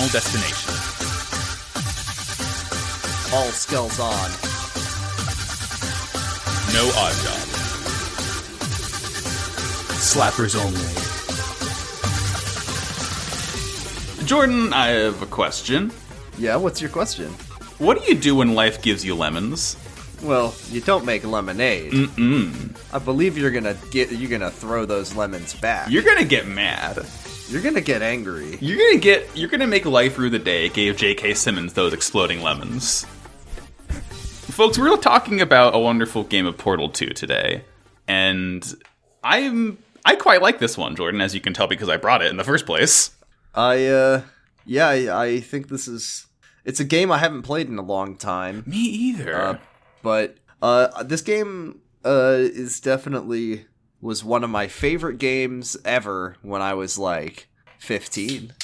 Final Destination. All skills on. No Odd Job. Slappers only. Jordan, I have a question. Yeah, what's your question? What do you do when life gives you lemons? Well, you don't make lemonade. Mm-mm. I believe you're gonna throw those lemons back. You're gonna get mad. You're gonna get angry. You're gonna make Life Rue the Day gave J.K. Simmons those exploding lemons. Folks, we're talking about a wonderful game of Portal 2 today, and I quite like this one, Jordan, as you can tell because I brought it in the first place. I think it's a game I haven't played in a long time. Me either. But this game is definitely was one of my favorite games ever when I was like 15.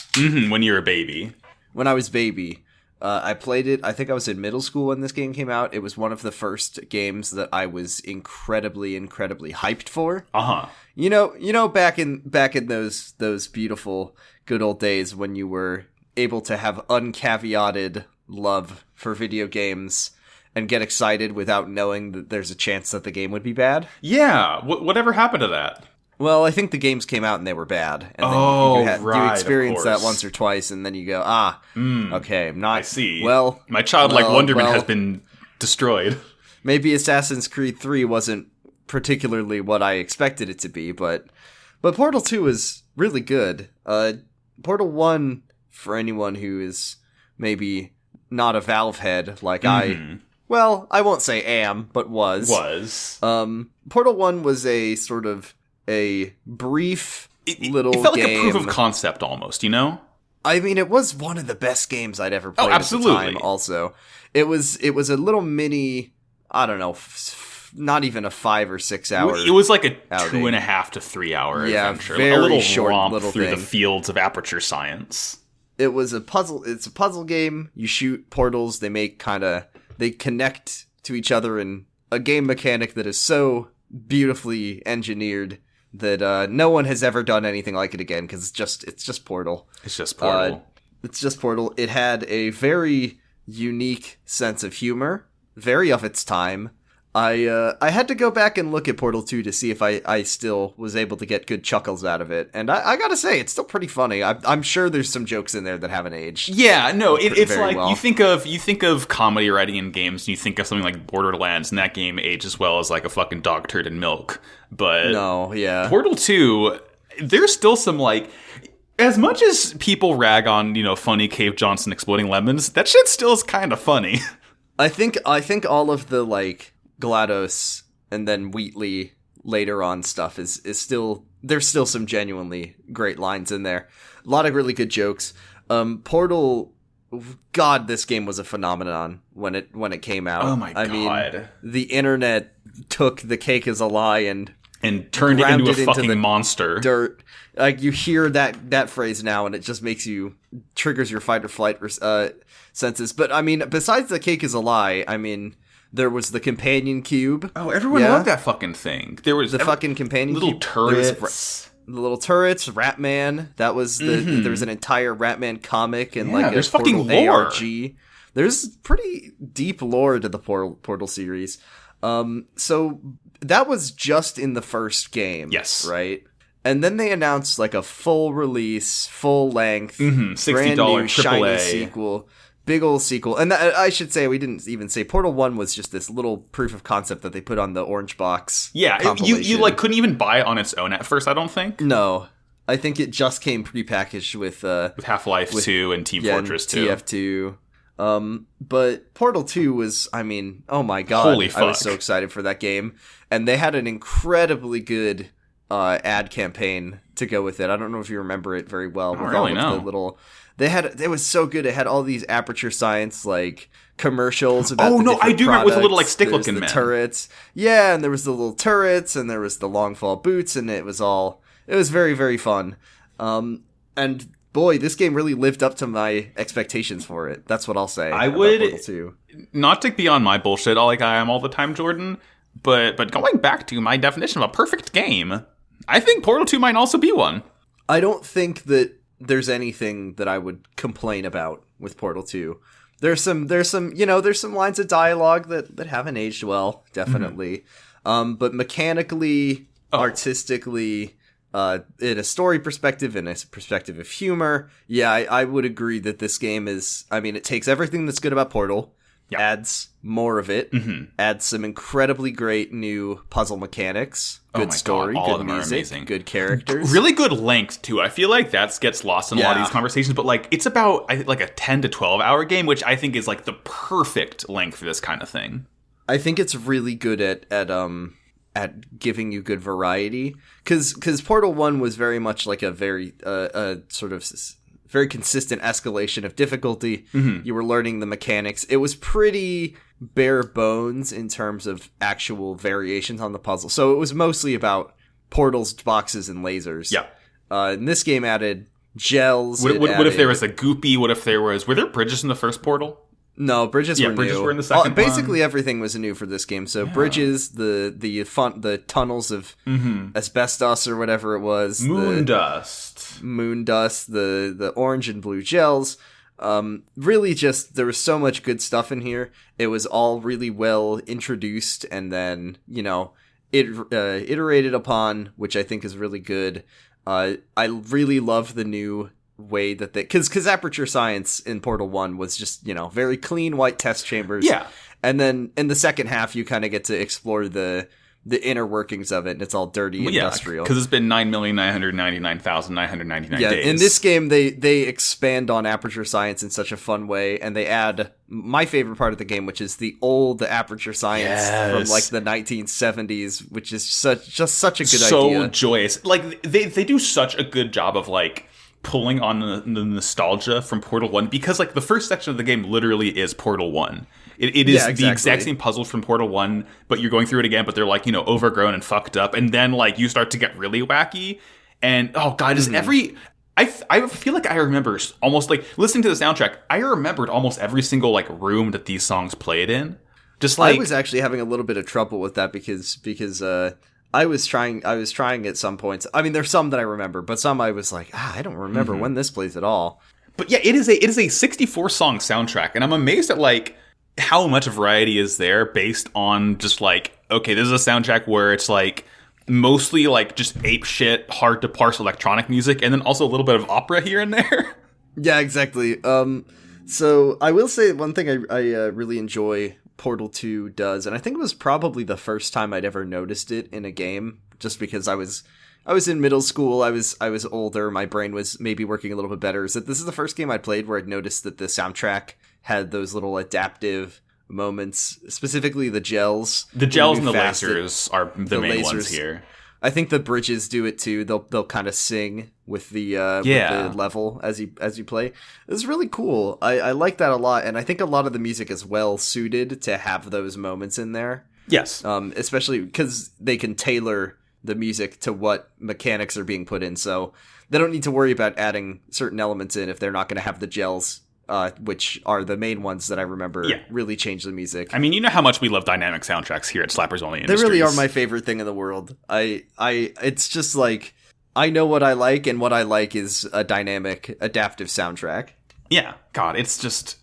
When you were a baby. When I was baby. I played it. I think I was in middle school when this game came out. It was one of the first games that I was incredibly hyped for. Uh-huh. You know, back in those beautiful good old days when you were able to have uncaveated love for video games and get excited without knowing that there's a chance that the game would be bad. Yeah. Whatever happened to that? Well, I think the games came out and they were bad. And then you experience that once or twice, and then you go, okay, I'm not... I see. Well... My childlike wonderment has been destroyed. Maybe Assassin's Creed 3 wasn't particularly what I expected it to be, but Portal 2 is really good. Portal 1, for anyone who is maybe not a Valve head like I... Well, I won't say am, but was. Portal 1 was a sort of a brief little game. It felt like a proof of concept almost, you know? I mean, it was one of the best games I'd ever played at the time, also. It was a little mini, I don't know, not even a 5 or 6 hour. It was like a 2.5 to 3 hour adventure. Very a little short romp little through thing. the fields of aperture science. It was a puzzle. It's a puzzle game. You shoot portals. They connect to each other in a game mechanic that is so beautifully engineered that no one has ever done anything like it again, because it's just Portal. It's just Portal. It's just Portal. It had a very unique sense of humor, very of its time. I had to go back and look at Portal 2 to see if I still was able to get good chuckles out of it, and I gotta say, it's still pretty funny. I'm sure there's some jokes in there that haven't aged. Yeah, no, it's like well. you think of comedy writing in games, and you think of something like Borderlands, and that game aged as well as like a fucking dog turd in milk. But no, yeah, Portal 2, there's still some like. As much as people rag on, funny Cave Johnson exploding lemons, that shit still is kind of funny. I think all of the like GLaDOS and then Wheatley later on stuff is still, there's still some genuinely great lines in there. A lot of really good jokes. Portal, God, this game was a phenomenon when it came out. Oh my God. I mean, the internet took the cake as a lie and turned it into a fucking monster. Dirt. Like, you hear that phrase now and it just triggers your fight or flight senses. But I mean, besides the cake is a lie, I mean, there was the companion cube. Oh, everyone loved that fucking thing. There was the fucking companion little cube. turrets. The little turrets, Ratman. That was there was an entire Ratman comic and like there's a Portal fucking lore. ARG. There's pretty deep lore to the Portal series. So that was just in the first game. Yes. Right? And then they announced like a full release, full length, $60 brand new shiny AAA sequel. Big old sequel. And I should say, we didn't even say Portal 1 was just this little proof of concept that they put on the orange box. Yeah, you like couldn't even buy it on its own at first, I don't think. No. I think it just came prepackaged with Half-Life 2 and Team Fortress 2. TF2. But Portal 2 was, I mean, oh my God. Holy fuck. I was so excited for that game. And they had an incredibly good ad campaign to go with it. I don't know if you remember it very well. I don't really know. It was so good. It had all these Aperture Science like commercials about I do remember with the little like stick There's looking the turrets. Yeah, and there was the little turrets and there was the long fall boots, and it was very, very fun. And boy, this game really lived up to my expectations for it. That's what I'll say. I would, Portal 2. Not to be on my bullshit like I am all the time, Jordan, but going back to my definition of a perfect game, I think Portal 2 might also be one. I don't think that there's anything that I would complain about with Portal 2. There's some there's some lines of dialogue that haven't aged well, definitely. But mechanically, artistically, in a story perspective, in a perspective of humor, I would agree that this game is, I mean, it takes everything that's good about Portal, adds more of it, adds some incredibly great new puzzle mechanics, good story, good music, good characters. Really good length, too. I feel like that gets lost in a lot of these conversations, but like it's about like a 10 to 12 hour game, which I think is like the perfect length for this kind of thing. I think it's really good at giving you good variety, because Portal 1 was very much like a very sort of very consistent escalation of difficulty. You were learning the mechanics. It was pretty bare bones in terms of actual variations on the puzzle. So it was mostly about portals, boxes, and lasers. Yeah. And this game added gels. What if there was a goopy? What if were there bridges in the first Portal? No, bridges were new. Bridges were in the second basically, everything was new for this game. So bridges, the tunnels of asbestos or whatever it was, moon dust, the orange and blue gels. Really, just there was so much good stuff in here. It was all really well introduced, and then iterated upon, which I think is really good. I really love the new way that because Aperture Science in Portal 1 was just, very clean white test chambers. Yeah. And then in the second half, you kind of get to explore the inner workings of it, and it's all dirty industrial. Because it's been 9,999,999 days. In this game, they expand on Aperture Science in such a fun way, and they add my favorite part of the game, which is the old Aperture Science from like the 1970s, which is just such a good idea. So joyous. Like they do such a good job of like pulling on the nostalgia from Portal 1, because like the first section of the game literally is Portal 1. It is the exact same puzzles from Portal 1, but you're going through it again, but they're like, overgrown and fucked up, and then like you start to get really wacky, and oh god, is I feel like I remember almost like listening to the soundtrack, I remembered almost every single like room that these songs played in. Just like I was actually having a little bit of trouble with that because I was trying at some points. I mean, there's some that I remember, but some I was like, I don't remember when this plays at all. But yeah, it is a 64 song soundtrack, and I'm amazed at like how much variety is there based on just like, okay, this is a soundtrack where it's like mostly like just ape shit, hard to parse electronic music, and then also a little bit of opera here and there. Yeah, exactly. So I will say one thing I really enjoy Portal 2 does, and I think it was probably the first time I'd ever noticed it in a game, just because I was in middle school, I was older, my brain was maybe working a little bit better, is that this is the first game I'd played where I'd noticed that the soundtrack had those little adaptive moments, specifically the gels. The gels and the lasers are the main ones here. I think the bridges do it too. They'll kind of sing with the level as you play. It's really cool. I like that a lot, and I think a lot of the music is well suited to have those moments in there. Yes, especially because they can tailor the music to what mechanics are being put in, so they don't need to worry about adding certain elements in if they're not going to have the gels. Which are the main ones that I remember really change the music. I mean, you know how much we love dynamic soundtracks here at Slappers Only Industries. They really are my favorite thing in the world. It's just like, I know what I like, and what I like is a dynamic, adaptive soundtrack. Yeah, God, it's just...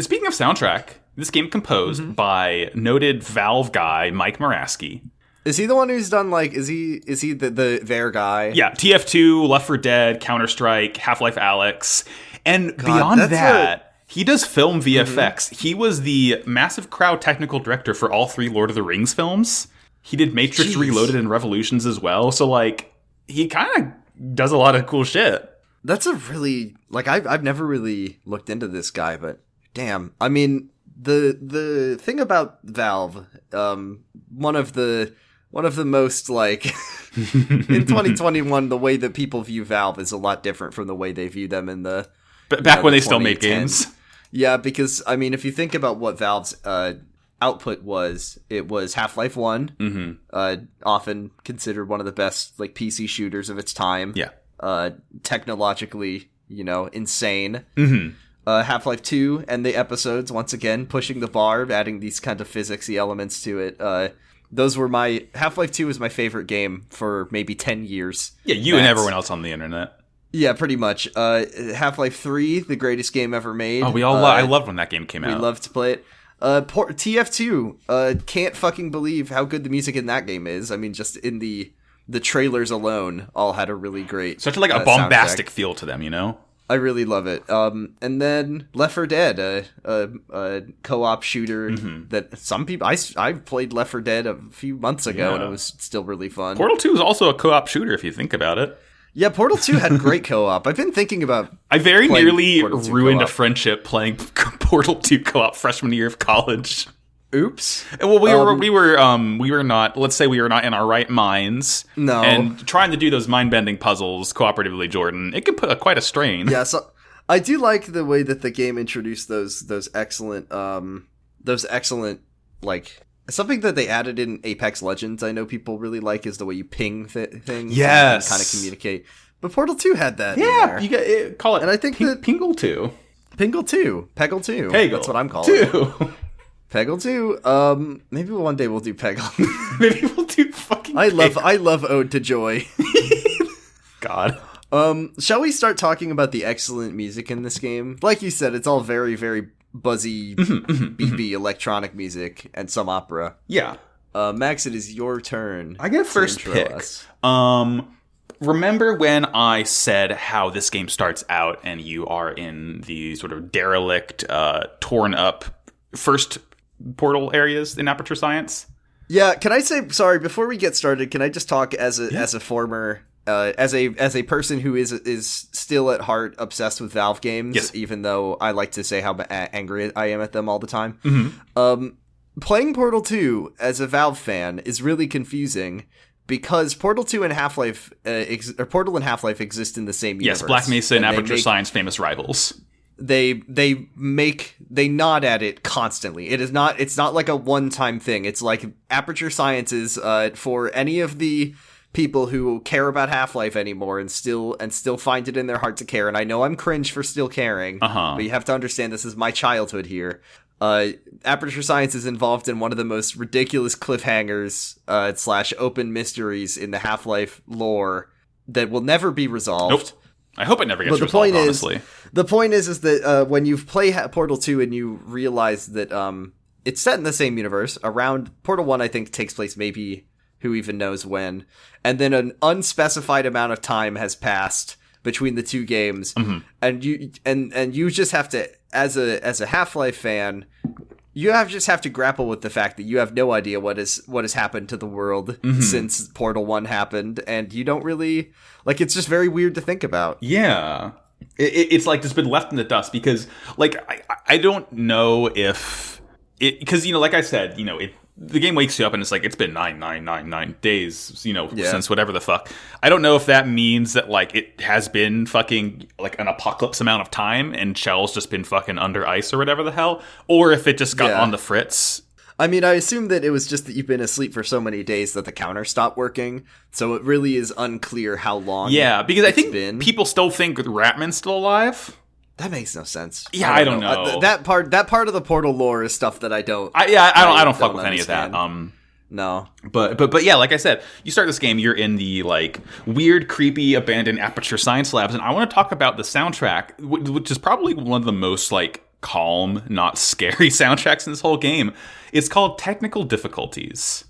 Speaking of soundtrack, this game composed by noted Valve guy Mike Muraski. Is he the one who's done, like, is he their guy? Yeah, TF2, Left 4 Dead, Counter-Strike, Half-Life Alyx... And beyond that, he does film VFX. He was the massive crowd technical director for all 3 Lord of the Rings films. He did Matrix Reloaded and Revolutions as well. So, like, he kind of does a lot of cool shit. That's a really... Like, I've never really looked into this guy, but damn. I mean, the thing about Valve, one of the most, like... in 2021, the way that people view Valve is a lot different from the way they view them in the... Back when they still made games. Yeah, because, I mean, if you think about what Valve's output was, it was Half-Life 1, often considered one of the best like PC shooters of its time. Yeah. Technologically, insane. Half-Life 2 and the episodes, once again, pushing the bar, adding these kind of physicsy elements to it. Those were my... Half-Life 2 was my favorite game for maybe 10 years. Yeah, you and everyone else on the internet. Yeah, pretty much. Half-Life 3, the greatest game ever made. Oh, I loved when that game came out. We loved to play it. TF2, can't fucking believe how good the music in that game is. I mean, just in the trailers alone, all had a really great such like a bombastic feel to them, you know? I really love it. And then Left 4 Dead, a co-op shooter that some people... I played Left 4 Dead a few months ago, and it was still really fun. Portal 2 is also a co-op shooter, if you think about it. Yeah, Portal 2 had great co-op. I've been thinking about... I very nearly ruined a friendship playing Portal 2 co-op freshman year of college. Oops. Well, we were not. Let's say we were not in our right minds. No. And trying to do those mind-bending puzzles cooperatively, Jordan, it can put quite a strain. Yeah. So I do like the way that the game introduced those excellent like something that they added in Apex Legends. I know people really like is the way you ping things. Yes. And kind of communicate. But Portal 2 had that. Yeah. You call it. And I think that Pingle 2. Pingle 2. Peggle 2. Peggle. That's what I'm calling 2. it. Peggle 2. Maybe one day we'll do Peggle. Maybe we'll do fucking I love Ode to Joy. God. Shall we start talking about the excellent music in this game? Like you said, it's all very, very buzzy, beepy electronic music and some opera. Yeah. Max, it is your turn. I get first pick. Remember when I said how this game starts out and you are in the sort of derelict, torn up first portal areas in Aperture Science? Yeah, can I say, sorry, before we get started, can I just talk as a former, as a person who is still at heart obsessed with Valve games, even though I like to say how angry I am at them all the time. Playing Portal 2 as a Valve fan is really confusing because Portal 2 and Half-Life, Portal and Half-Life exist in the same universe. Yes, Black Mesa and Aperture Science, famous rivals. They nod at it constantly. It's not like a one-time thing. It's like Aperture Science is for any of the people who care about Half-Life anymore and still find it in their heart to care. And I know I'm cringe for still caring, but you have to understand this is my childhood here. Aperture Science is involved in one of the most ridiculous cliffhangers / open mysteries in the Half-Life lore that will never be resolved. Nope. I hope it never gets resolved, honestly. The point is that when you play Portal 2 and you realize that it's set in the same universe, around Portal 1 I think takes place maybe who even knows when, and then an unspecified amount of time has passed between the two games, and you just have to, as a Half-Life fan, you just have to grapple with the fact that you have no idea what has happened to the world since Portal 1 happened, and you don't really, like, it's just very weird to think about. Yeah. It's like just been left in the dust because, like, I don't know if it, because, you know, like I said, you know, the game wakes you up and it's like, it's been 9 days, you know, since whatever the fuck. I don't know if that means that, like, it has been fucking, like, an apocalypse amount of time and Shell's just been fucking under ice or whatever the hell, or if it just got on the fritz. I mean, I assume that it was just that you've been asleep for so many days that the counter stopped working, so it really is unclear how long. Yeah, because I think people still think Ratman's still alive. That makes no sense. Yeah, I don't know. That part of the Portal lore is stuff that I don't. I don't fuck with any of that. No. But yeah, like I said, you start this game, you're in the, like, weird, creepy, abandoned Aperture Science labs, and I want to talk about the soundtrack, which is probably one of the most, like, calm, not scary soundtracks in this whole game. It's called Technical Difficulties.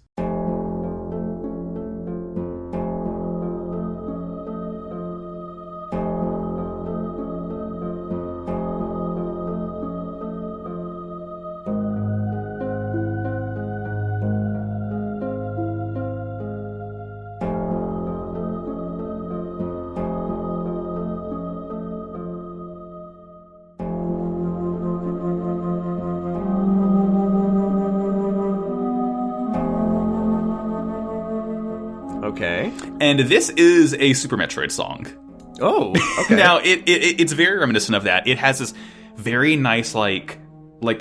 Okay. And this is a Super Metroid song. Oh, okay. Now, it's very reminiscent of that. It has this very nice, like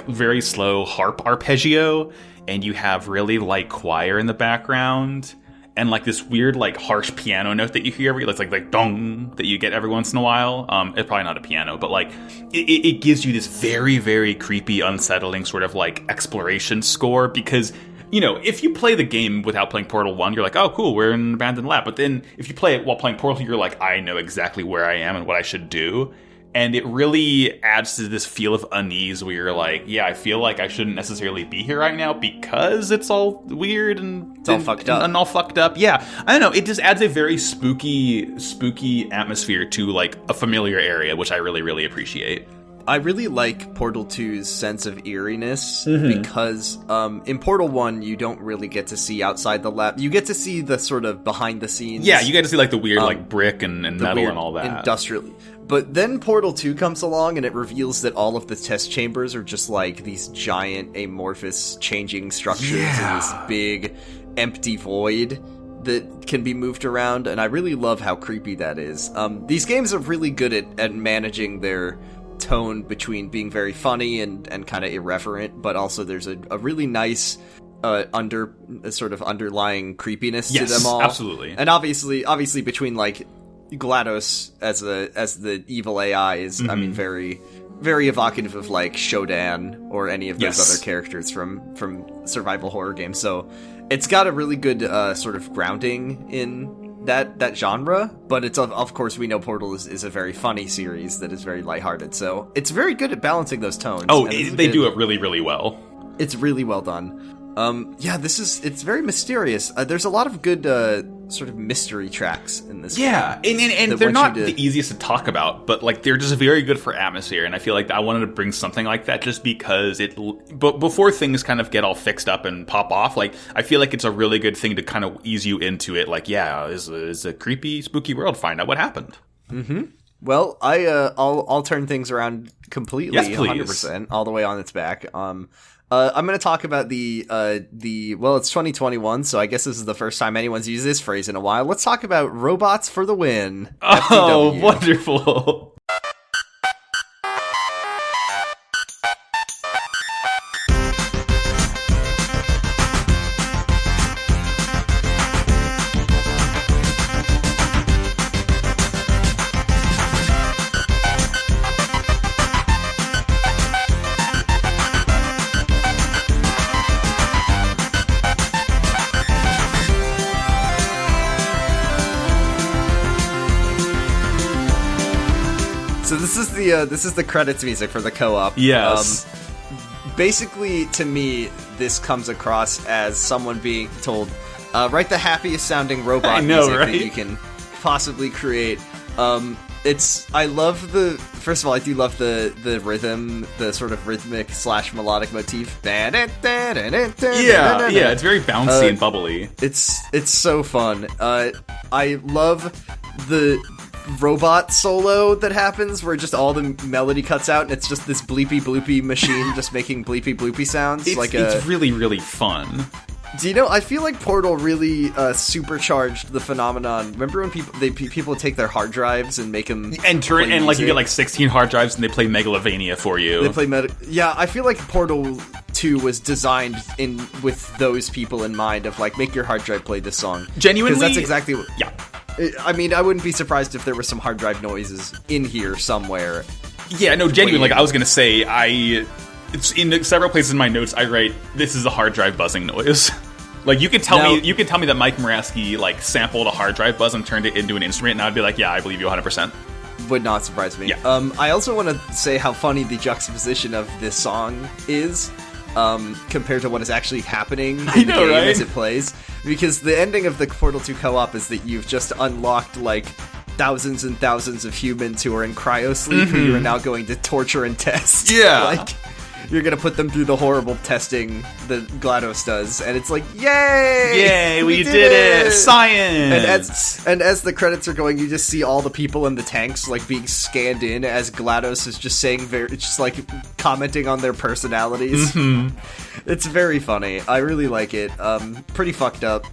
very slow harp arpeggio, and you have really light choir in the background, and, like, this weird, like, harsh piano note that you hear every, like dong, that you get every once in a while. It's probably not a piano, but, like, it gives you this very, very creepy, unsettling sort of, like, exploration score, because you know, if you play the game without playing Portal 1, you're like, oh, cool, we're in an abandoned lab. But then if you play it while playing Portal, you're like, I know exactly where I am and what I should do. And it really adds to this feel of unease where you're like, yeah, I feel like I shouldn't necessarily be here right now because it's all weird and it's all fucked up. And all fucked up. Yeah, I don't know. It just adds a very spooky atmosphere to like a familiar area, which I really, really appreciate. I really like Portal 2's sense of eeriness because in Portal 1 you don't really get to see outside the lab. You get to see the sort of behind the scenes. Yeah, you get to see like the weird like brick and metal and all that. Industrial. But then Portal 2 comes along and it reveals that all of the test chambers are just like these giant amorphous changing structures in this big empty void that can be moved around, and I really love how creepy that is. These games are really good at managing their tone between being very funny and kind of irreverent, but also there's a really nice sort of underlying creepiness to them all. Absolutely. And obviously between like GLaDOS as the evil AI is, I mean, very, very evocative of like Shodan or any of those other characters from survival horror games. So it's got a really good sort of grounding in that genre, but it's of course we know Portal is a very funny series that is very lighthearted. So it's very good at balancing those tones. Oh, they do it really, really well. It's really well done. It's very mysterious. There's a lot of good sort of mystery tracks in this game. And they're not the easiest to talk about, but like they're just very good for atmosphere, and I feel like I wanted to bring something like that just because but before things kind of get all fixed up and pop off, like I feel like it's a really good thing to kind of ease you into it, like, yeah, is a creepy, spooky world, find out what happened. Mm-hmm. Well, I'll turn things around completely, yes, please. 100%, all the way on its back. I'm going to talk about well, it's 2021, so I guess this is the first time anyone's used this phrase in a while. Let's talk about Robots for the Win. Oh, FTW. Wonderful. So this is the credits music for the co-op. Yes. Basically, to me, this comes across as someone being told, write the happiest sounding robot music that you can possibly create. I love first of all, I do love the rhythm, the sort of rhythmic / melodic motif. Yeah, it's very bouncy and bubbly. It's so fun. I love the robot solo that happens where just all the melody cuts out and it's just this bleepy bloopy machine just making bleepy bloopy sounds. It's really, really fun. Do you know, I feel like Portal really supercharged the phenomenon. Remember when people would take their hard drives and make them and like you get like 16 hard drives and they play Megalovania for you. They play yeah, I feel like Portal 2 was designed with those people in mind of like, make your hard drive play this song. Genuinely, because that's exactly what. Yeah. I mean, I wouldn't be surprised if there were some hard drive noises in here somewhere. Yeah, no, genuinely, like I was gonna say, it's in several places in my notes I write, this is a hard drive buzzing noise. Like you could tell me that Mike Moraski like sampled a hard drive buzz and turned it into an instrument, and I'd be like, yeah, I believe you 100%. Would not surprise me. Yeah. I also want to say how funny the juxtaposition of this song is compared to what is actually happening in the game as it plays. Because the ending of the Portal 2 co-op is that you've just unlocked like thousands and thousands of humans who are in cryosleep who you are now going to torture and test. Yeah. Like, you're going to put them through the horrible testing that GLaDOS does, and it's like, yay! Yay, we did it! Science! And as the credits are going, you just see all the people in the tanks, like, being scanned in as GLaDOS is just saying just, like, commenting on their personalities. It's very funny. I really like it. Pretty fucked up.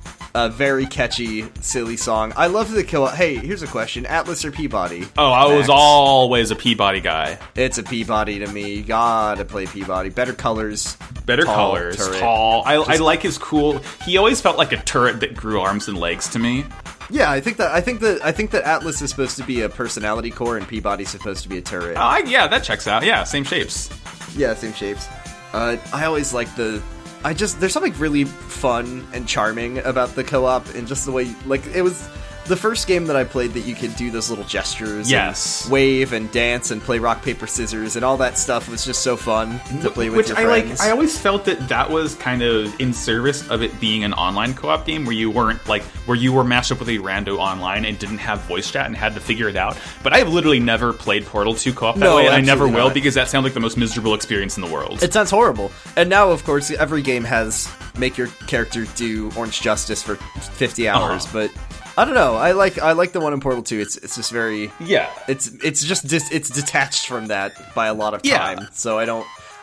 Very catchy, silly song. I love the kill. Hey, here's a question. Atlas or Peabody? Oh, I was always a Peabody guy. It's a Peabody to me. You gotta play Peabody. Better colors. Tall. I like his cool. He always felt like a turret that grew arms and legs to me. Yeah, I think that Atlas is supposed to be a personality core and Peabody's supposed to be a turret. Yeah, that checks out. Yeah, same shapes. Yeah, same shapes. I always like the there's something really fun and charming about the co-op, and just the way, like, it was the first game that I played that you could do those little gestures, yes, and wave and dance and play rock paper scissors, and all that stuff was just so fun to play with your friends. I always felt that was kind of in service of it being an online co-op game where you weren't like where you were matched up with a rando online and didn't have voice chat and had to figure it out. But I have literally never played Portal 2 co-op that way, and I never will because that sounds like the most miserable experience in the world. It sounds horrible. And now, of course, every game has make your character do Orange Justice for 50 hours, but I don't know. I like the one in Portal 2. It's just very It's just it's detached from that by a lot of time. Yeah. So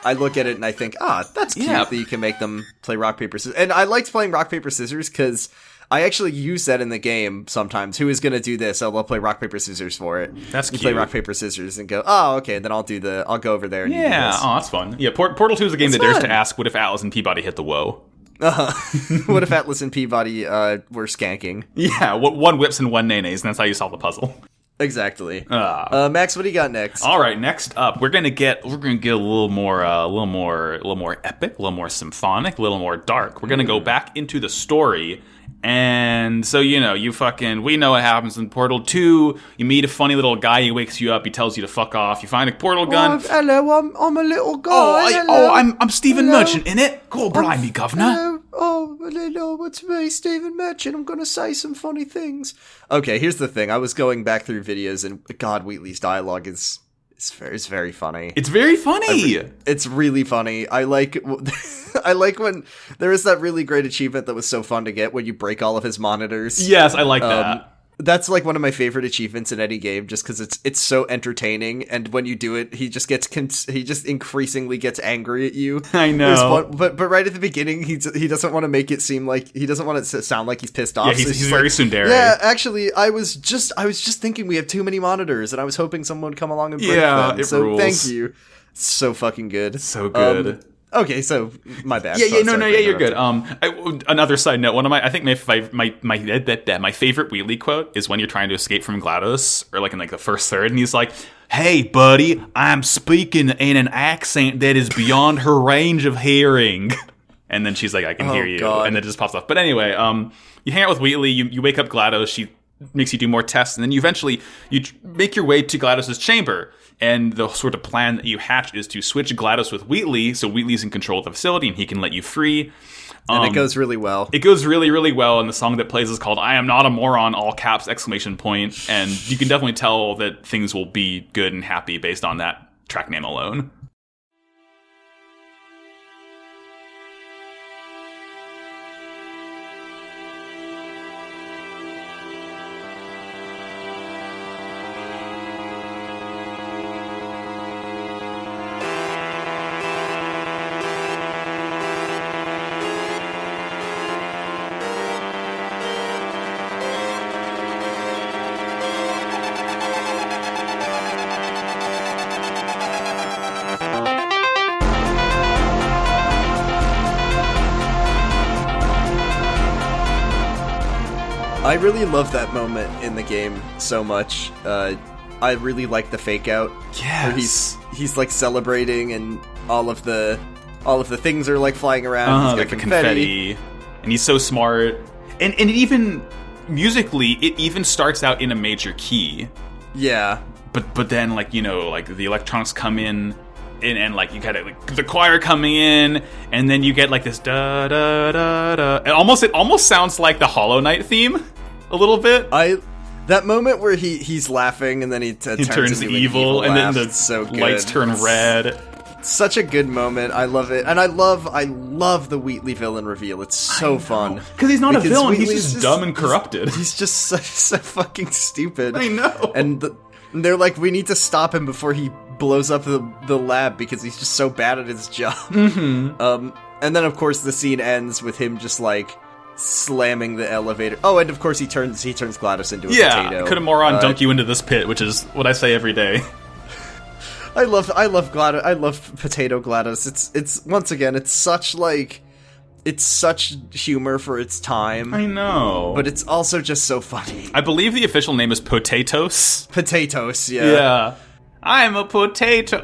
I look at it and I think, that's cute that you can make them play rock paper scissors. And I liked playing rock paper scissors because I actually use that in the game sometimes. Who is going to do this? I'll play rock paper scissors for it. That's cute. You play rock paper scissors and go, okay. Then I'll go over there and you do this. That's fun. Yeah, Portal 2 is a game that dares to ask, what if Atlas and Peabody hit the woe? What if Atlas and Peabody were skanking? Yeah, one whips and one nays, and that's how you solve the puzzle. Exactly. Max, what do you got next? All right, next up, we're gonna get a little more epic, a little more symphonic, a little more dark. We're gonna go back into the story. And so, we know what happens in Portal 2. You meet a funny little guy, he wakes you up, he tells you to fuck off. You find a portal gun. Hello, I'm a little guy. I'm Stephen Merchant in it. Go blind me, governor. Hello, it's me, Stephen Merchant. I'm gonna say some funny things. Okay, here's the thing. I was going back through videos, and God, Wheatley's dialogue is very funny. It's very funny. It's really funny. I like when there is that really great achievement that was so fun to get when you break all of his monitors. Yes, I like that. That's like one of my favorite achievements in any game, just because it's so entertaining. And when you do it, he just increasingly gets angry at you. I know, but right at the beginning, he doesn't want to make it seem like he doesn't want it to sound like he's pissed off. Yeah, he's very tsundere. Yeah, actually, I was just thinking we have too many monitors, and I was hoping someone would come along and break them. So rules. Thank you. So fucking good. So good. Okay, so my bad. You're good. Another side note, I think my favorite Wheatley quote is when you're trying to escape from GLaDOS, or like in like the first third, and he's like, "Hey, buddy, I'm speaking in an accent that is beyond her range of hearing," and then she's like, "I can hear you," and then it just pops off. But anyway, you hang out with Wheatley, you wake up GLaDOS, she makes you do more tests, and then you make your way to GLaDOS's chamber. And the sort of plan that you hatch is to switch GLaDOS with Wheatley, so Wheatley's in control of the facility and he can let you free. And it goes really well. It goes really, really well, and the song that plays is called "I Am Not a Moron," all caps, exclamation point, and you can definitely tell that things will be good and happy based on that track name alone. I really love that moment in the game so much. I really like the fake out. Yes. Where he's like celebrating and all of the things are like flying around. He's got like confetti. And he's so smart. And it even musically, it even starts out in a major key. Yeah. But then like the electronics come in. And like you got like the choir coming in, and then you get like this da da da da. It almost sounds like the Hollow Knight theme, a little bit. That moment where he's laughing and then he turns evil, and then the lights turn red. Such a good moment. I love it, and I love the Wheatley villain reveal. It's so fun because he's not a villain. He's just dumb and corrupted. He's just so fucking stupid. I know. And they're like, we need to stop him before he blows up the lab because he's just so bad at his job. Mm-hmm. And then of course the scene ends with him just like slamming the elevator. Oh, and of course he turns GLaDOS into a potato. Could a moron dunk you into this pit, which is what I say every day. I love GLaDOS. I love potato GLaDOS. It's once again, it's such humor for its time. I know. But it's also just so funny. I believe the official name is Potatoes. Potatoes, yeah. Yeah. I'm a potato.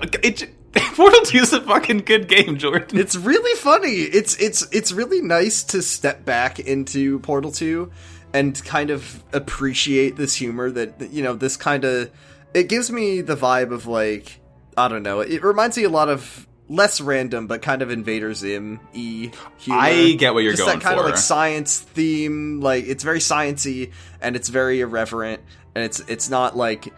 Portal 2 is a fucking good game, Jordan. It's really funny. It's really nice to step back into Portal 2 and kind of appreciate this humor that, you know, this kind of... It gives me the vibe of, like, I don't know, it reminds me a lot of less random, but kind of Invader Zim-y humor. I get what you're just going that kind for. of, like, science theme, like, it's very sciencey, and it's very irreverent, and it's not, like...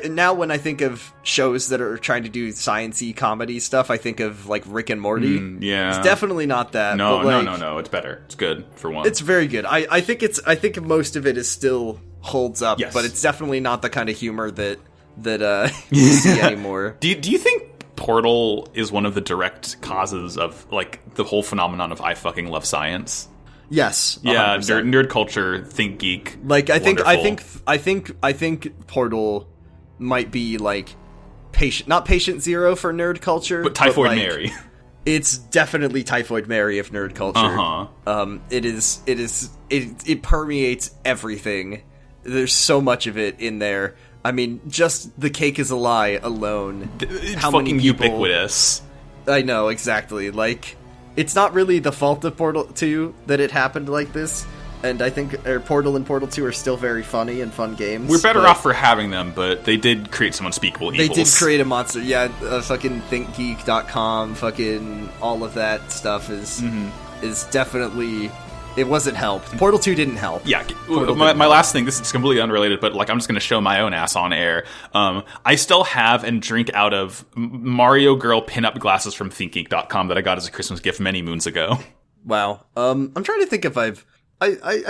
now when I think of shows that are trying to do science-y comedy stuff, I think of, like, Rick and Morty. Yeah. It's definitely not that. No, but, like, no. It's better. It's good, for one. It's very good. I think most of it is still holds up, Yes. but it's definitely not the kind of humor that you see anymore. Do you think Portal is one of the direct causes of, like, the whole phenomenon of I fucking love science? Yes. Yeah, 100%. nerd culture, think geek. Like, I think wonderful. Portal might be, like, not patient zero for nerd culture, But Typhoid like, Mary. It's definitely Typhoid Mary of nerd culture. Uh-huh. It permeates everything. There's so much of it in there. I mean, just the cake is a lie alone. It's How fucking many people- ubiquitous. I know, exactly. Like, it's not really the fault of Portal 2 that it happened like this. And I think Portal and Portal 2 are still very funny and fun games. We're better but off for having them, but they did create some unspeakable They evils. did create a monster. Yeah, fucking ThinkGeek.com, fucking all of that stuff is definitely... It wasn't helped. Portal 2 didn't help. Yeah, Portal my didn't help. last thing, this is completely unrelated, but like I'm just going to show my own ass on air. I still have and drink out of Mario Girl pinup glasses from ThinkGeek.com that I got as a Christmas gift many moons ago. Wow. I'm trying to think if I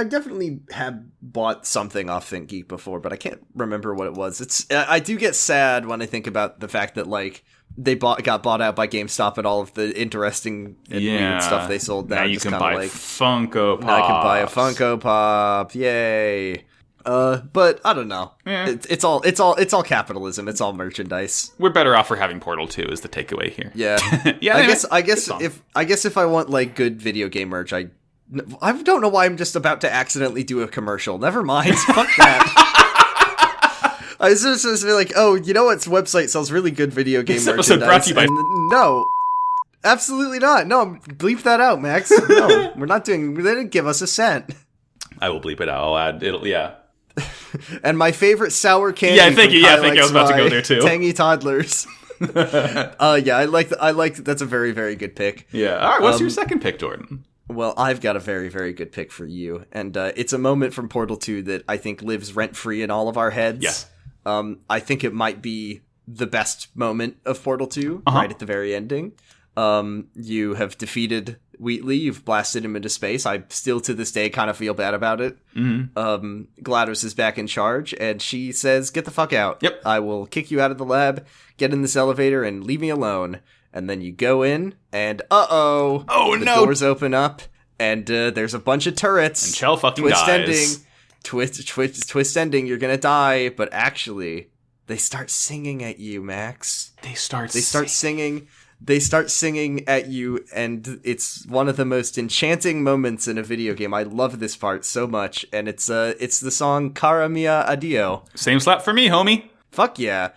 definitely have bought something off ThinkGeek before, but I can't remember what it was. I do get sad when I think about the fact that, like, they got bought out by GameStop and all of the interesting and weird stuff they sold. Now you just can kinda buy like, Funko Pops. now I can buy a Funko Pop. Yay. But I don't know. Yeah. It's all capitalism. It's all merchandise. We're better off for having Portal 2 is the takeaway here. Yeah. Yeah, I anyway, guess good song. if I want, like, good video game merch, I don't know why I'm just about to accidentally do a commercial. Never mind. Fuck that. I was just be like, oh, you know what website sells really good video game This merchandise? episode brought to you by- And no. Absolutely not. No, bleep that out, Max. No, we're not doing... They didn't give us a cent. I will bleep it out. I'll add it'll. Yeah. And my favorite sour candy. Yeah, thank from you. Yeah, Kyle thank you. I was about to go XY, there, too. Tangy Toddlers. Yeah, I like. That's a very, very good pick. Yeah. All right. What's your second pick, Jordan? Well, I've got a very, very good pick for you, and it's a moment from Portal 2 that I think lives rent-free in all of our heads. Yes. I think it might be the best moment of Portal 2, Uh-huh. right at the very ending. You have defeated Wheatley, you've blasted him into space. I still, to this day, kind of feel bad about it. Mm-hmm. GLaDOS is back in charge, and she says, get the fuck out. Yep. I will kick you out of the lab, get in this elevator, and leave me alone. And then you go in, and Oh, the no. doors open up, and there's a bunch of turrets. And Chell fucking twist dies. ending. Twist ending, you're gonna die, but actually, they start singing at you, Max. They start singing. They start singing at you, and it's one of the most enchanting moments in a video game. I love this part so much, and it's the song Cara Mia Addio. Same slap for me, homie. Fuck yeah.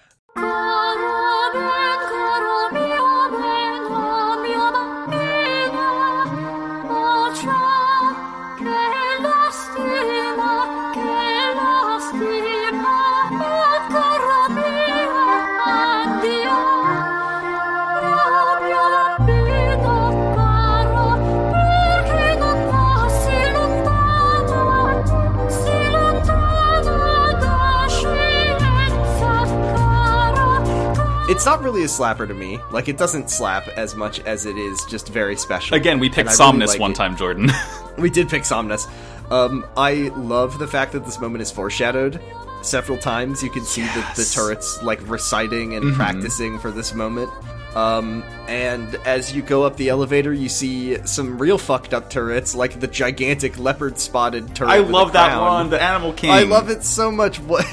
It's not really a slapper to me. Like, it doesn't slap as much as it is just very special. Again, we picked And I really Somnus like one it. time, Jordan. We did pick Somnus. I love the fact that this moment is foreshadowed several times. You can see the turrets, like, reciting and practicing for this moment. And as you go up the elevator, you see some real fucked up turrets, like the gigantic leopard-spotted turret. I with a love that crown. one, the Animal King. I love it so much. What?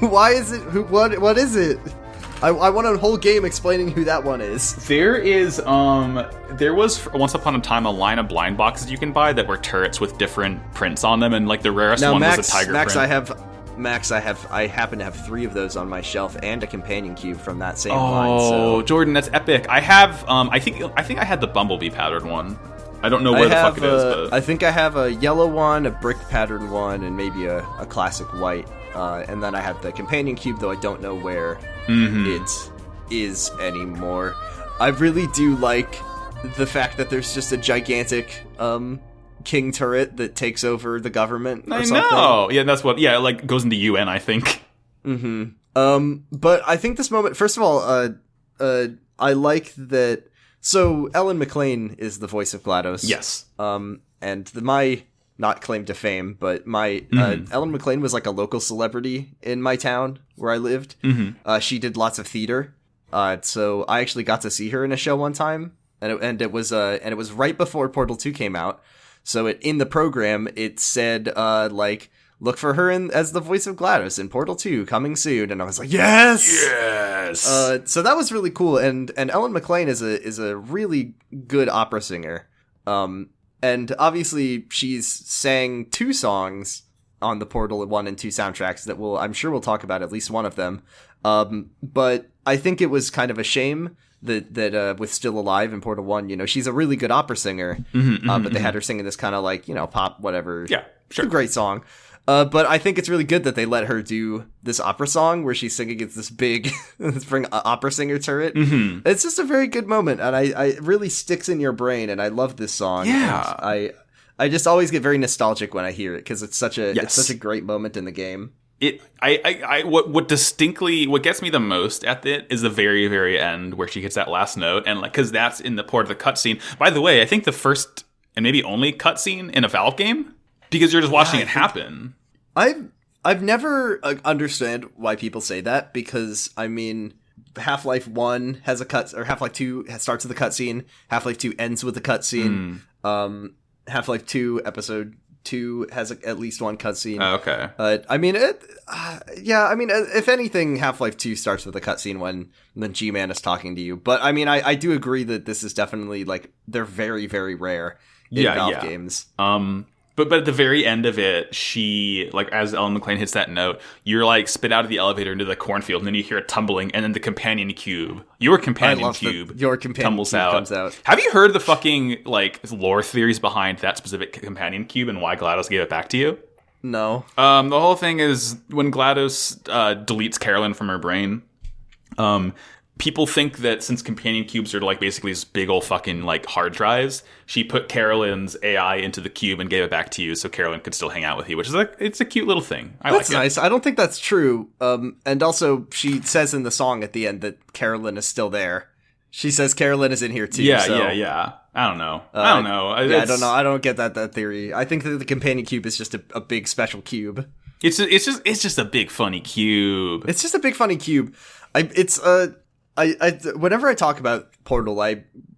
Why is it? What is it? I want a whole game explaining who that one is. There was once upon a time a line of blind boxes you can buy that were turrets with different prints on them, and like the rarest Now, one Max, was a tiger Max, print. Max, I happen to have 3 of those on my shelf and a companion cube from that same line. So Jordan, that's epic. I have I think I had the Bumblebee patterned one. I don't know where the fuck it is, but I think I have a yellow one, a brick pattern one, and maybe a classic white. And then I have the companion cube, though I don't know where it is anymore. I really do like the fact that there's just a gigantic king turret that takes over the government or something. I know! Yeah, that's what... Yeah, it, like, goes into UN, I think. But I think this moment... First of all, I like that... So, Ellen McLean is the voice of GLaDOS. Yes. And my... Not claim to fame, but my... Ellen McLean was, like, a local celebrity in my town where I lived. She did lots of theater. So, I actually got to see her in a show one time. And it was right before Portal 2 came out. So in the program, it said, like, look for her as the voice of GLaDOS in Portal 2, coming soon. And I was like, yes! Yes! So that was really cool. And Ellen McLean is a really good opera singer. And obviously, she's sang 2 songs on the Portal 1 and 2 soundtracks that I'm sure we'll talk about at least one of them. But I think it was kind of a shame that with Still Alive in Portal 1, you know, she's a really good opera singer, but they had her singing this kind of like, you know, pop, whatever. Yeah, sure. It's a great song. But I think it's really good that they let her do this opera song where she's singing against this big opera singer turret. It's just a very good moment, and it really sticks in your brain, and I love this song. Yeah. I just always get very nostalgic when I hear it, because it's such a great moment in the game. What gets me the most at it is the very, very end where she gets that last note, and like, because that's in the part of the cutscene. By the way, I think the first and maybe only cutscene in a Valve game, because you're just watching it happen. I've never understand why people say that, because I mean, Half-Life 1 has or Half-Life 2 starts with a cutscene. Half-Life 2 ends with a cutscene. Half-Life 2 Episode 2 has at least one cutscene. Oh, okay. I mean, if anything, Half-Life 2 starts with a cutscene when G-Man is talking to you. But I mean, I do agree that this is definitely, like, they're very, very rare in Valve games. But at the very end of it, she, like, as Ellen McLean hits that note, you're, like, spit out of the elevator into the cornfield, and then you hear it tumbling, and then the companion cube, your companion cube tumbles out. Comes out. Have you heard the fucking, like, lore theories behind that specific companion cube and why GLaDOS gave it back to you? No. The whole thing is, when GLaDOS deletes Carolyn from her brain, people think that since companion cubes are like basically these big old fucking like hard drives, she put Carolyn's AI into the cube and gave it back to you so Carolyn could still hang out with you, which is like, it's a cute little thing. That's nice. I don't think that's true. And also she says in the song at the end that Carolyn is still there. She says Carolyn is in here too. Yeah. I don't know. I don't know. I don't get that theory. I think that the companion cube is just a big special cube. It's just a big funny cube. It's just a big funny cube. Whenever I talk about Portal,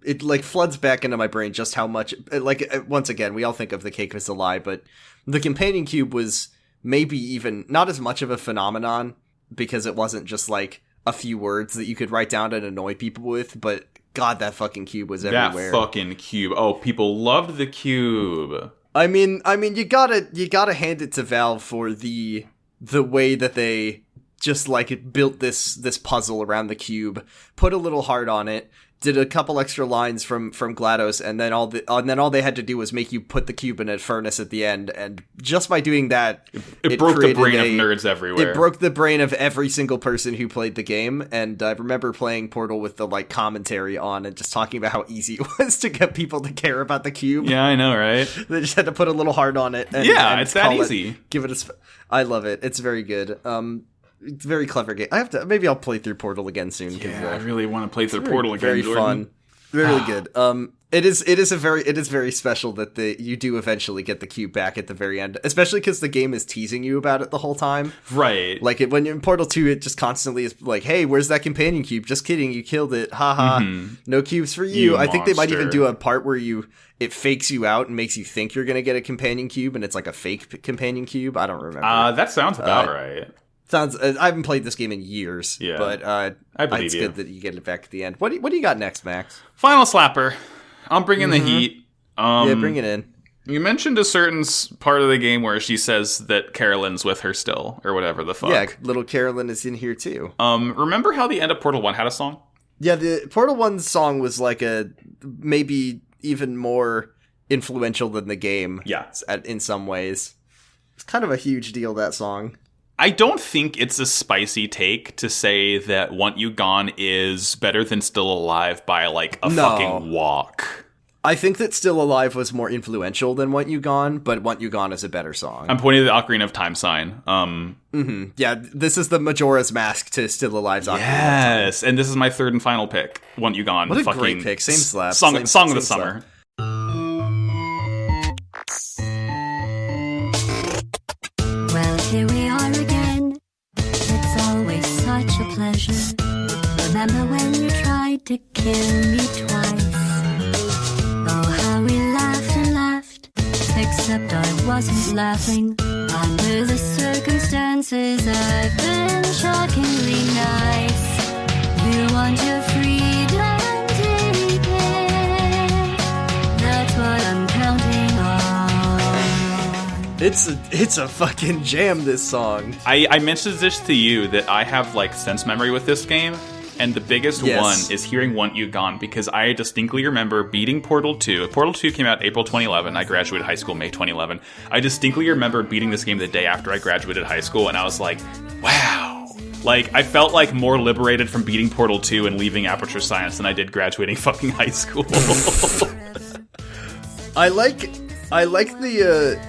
it like floods back into my brain just how much, like, once again, we all think of the cake as a lie, but the companion cube was maybe even not as much of a phenomenon because it wasn't just like a few words that you could write down and annoy people with, but God, that fucking cube was everywhere. That fucking cube. Oh, people loved the cube. I mean, you gotta hand it to Valve for the way that they just like built this puzzle around the cube, put a little heart on it, did a couple extra lines from GLaDOS, and then all they had to do was make you put the cube in a furnace at the end, and just by doing that, it broke the brain of nerds everywhere. It broke the brain of every single person who played the game, and I remember playing Portal with the like commentary on and just talking about how easy it was to get people to care about the cube. Yeah, I know, right? They just had to put a little heart on it. And it's that easy. Give it I love it. It's very good. It's a very clever game. Maybe I'll play through Portal again soon. Yeah, I really want to play through Portal again. Very Jordan. fun, really good. It is very special that you do eventually get the cube back at the very end, especially because the game is teasing you about it the whole time. Right. Like when you're in Portal 2, it just constantly is like, "Hey, where's that companion cube? Just kidding, you killed it. Haha. No cubes for you." I think they might even do a part where it fakes you out and makes you think you're gonna get a companion cube, and it's like a fake companion cube. I don't remember. That sounds about right. I haven't played this game in years, but I believe it's good that you get it back at the end. What do you got next, Max? Final slapper. I'm bringing the heat. Yeah, bring it in. You mentioned a certain part of the game where she says that Carolyn's with her still, or whatever the fuck. Yeah, little Carolyn is in here too. Remember how the end of Portal 1 had a song? Yeah, the Portal 1 song was like a maybe even more influential than the game. Yeah. In some ways. It's kind of a huge deal, that song. I don't think it's a spicy take to say that Want You Gone is better than Still Alive by, like, a fucking walk. I think that Still Alive was more influential than Want You Gone, but Want You Gone is a better song. I'm pointing to the Ocarina of Time sign. Yeah, this is the Majora's Mask to Still Alive's Ocarina of Time. Yes, and this is my third and final pick. Want You Gone. What a great pick. Same slap. Song of the same summer. Well, here we are again. It's always such a pleasure. Remember when you tried to kill me twice? Oh, how we laughed and laughed. Except I wasn't laughing. Under the circumstances, I've been shockingly nice. You want your freedom, take it. That's what I'm counting on. It's a fucking jam, this song. I mentioned this to you that I have, like, sense memory with this game. And the biggest one is hearing Want You Gone, because I distinctly remember beating Portal 2. Portal 2 came out April 2011. I graduated high school May 2011. I distinctly remember beating this game the day after I graduated high school, and I was like, wow. Like, I felt like more liberated from beating Portal 2 and leaving Aperture Science than I did graduating fucking high school. I like the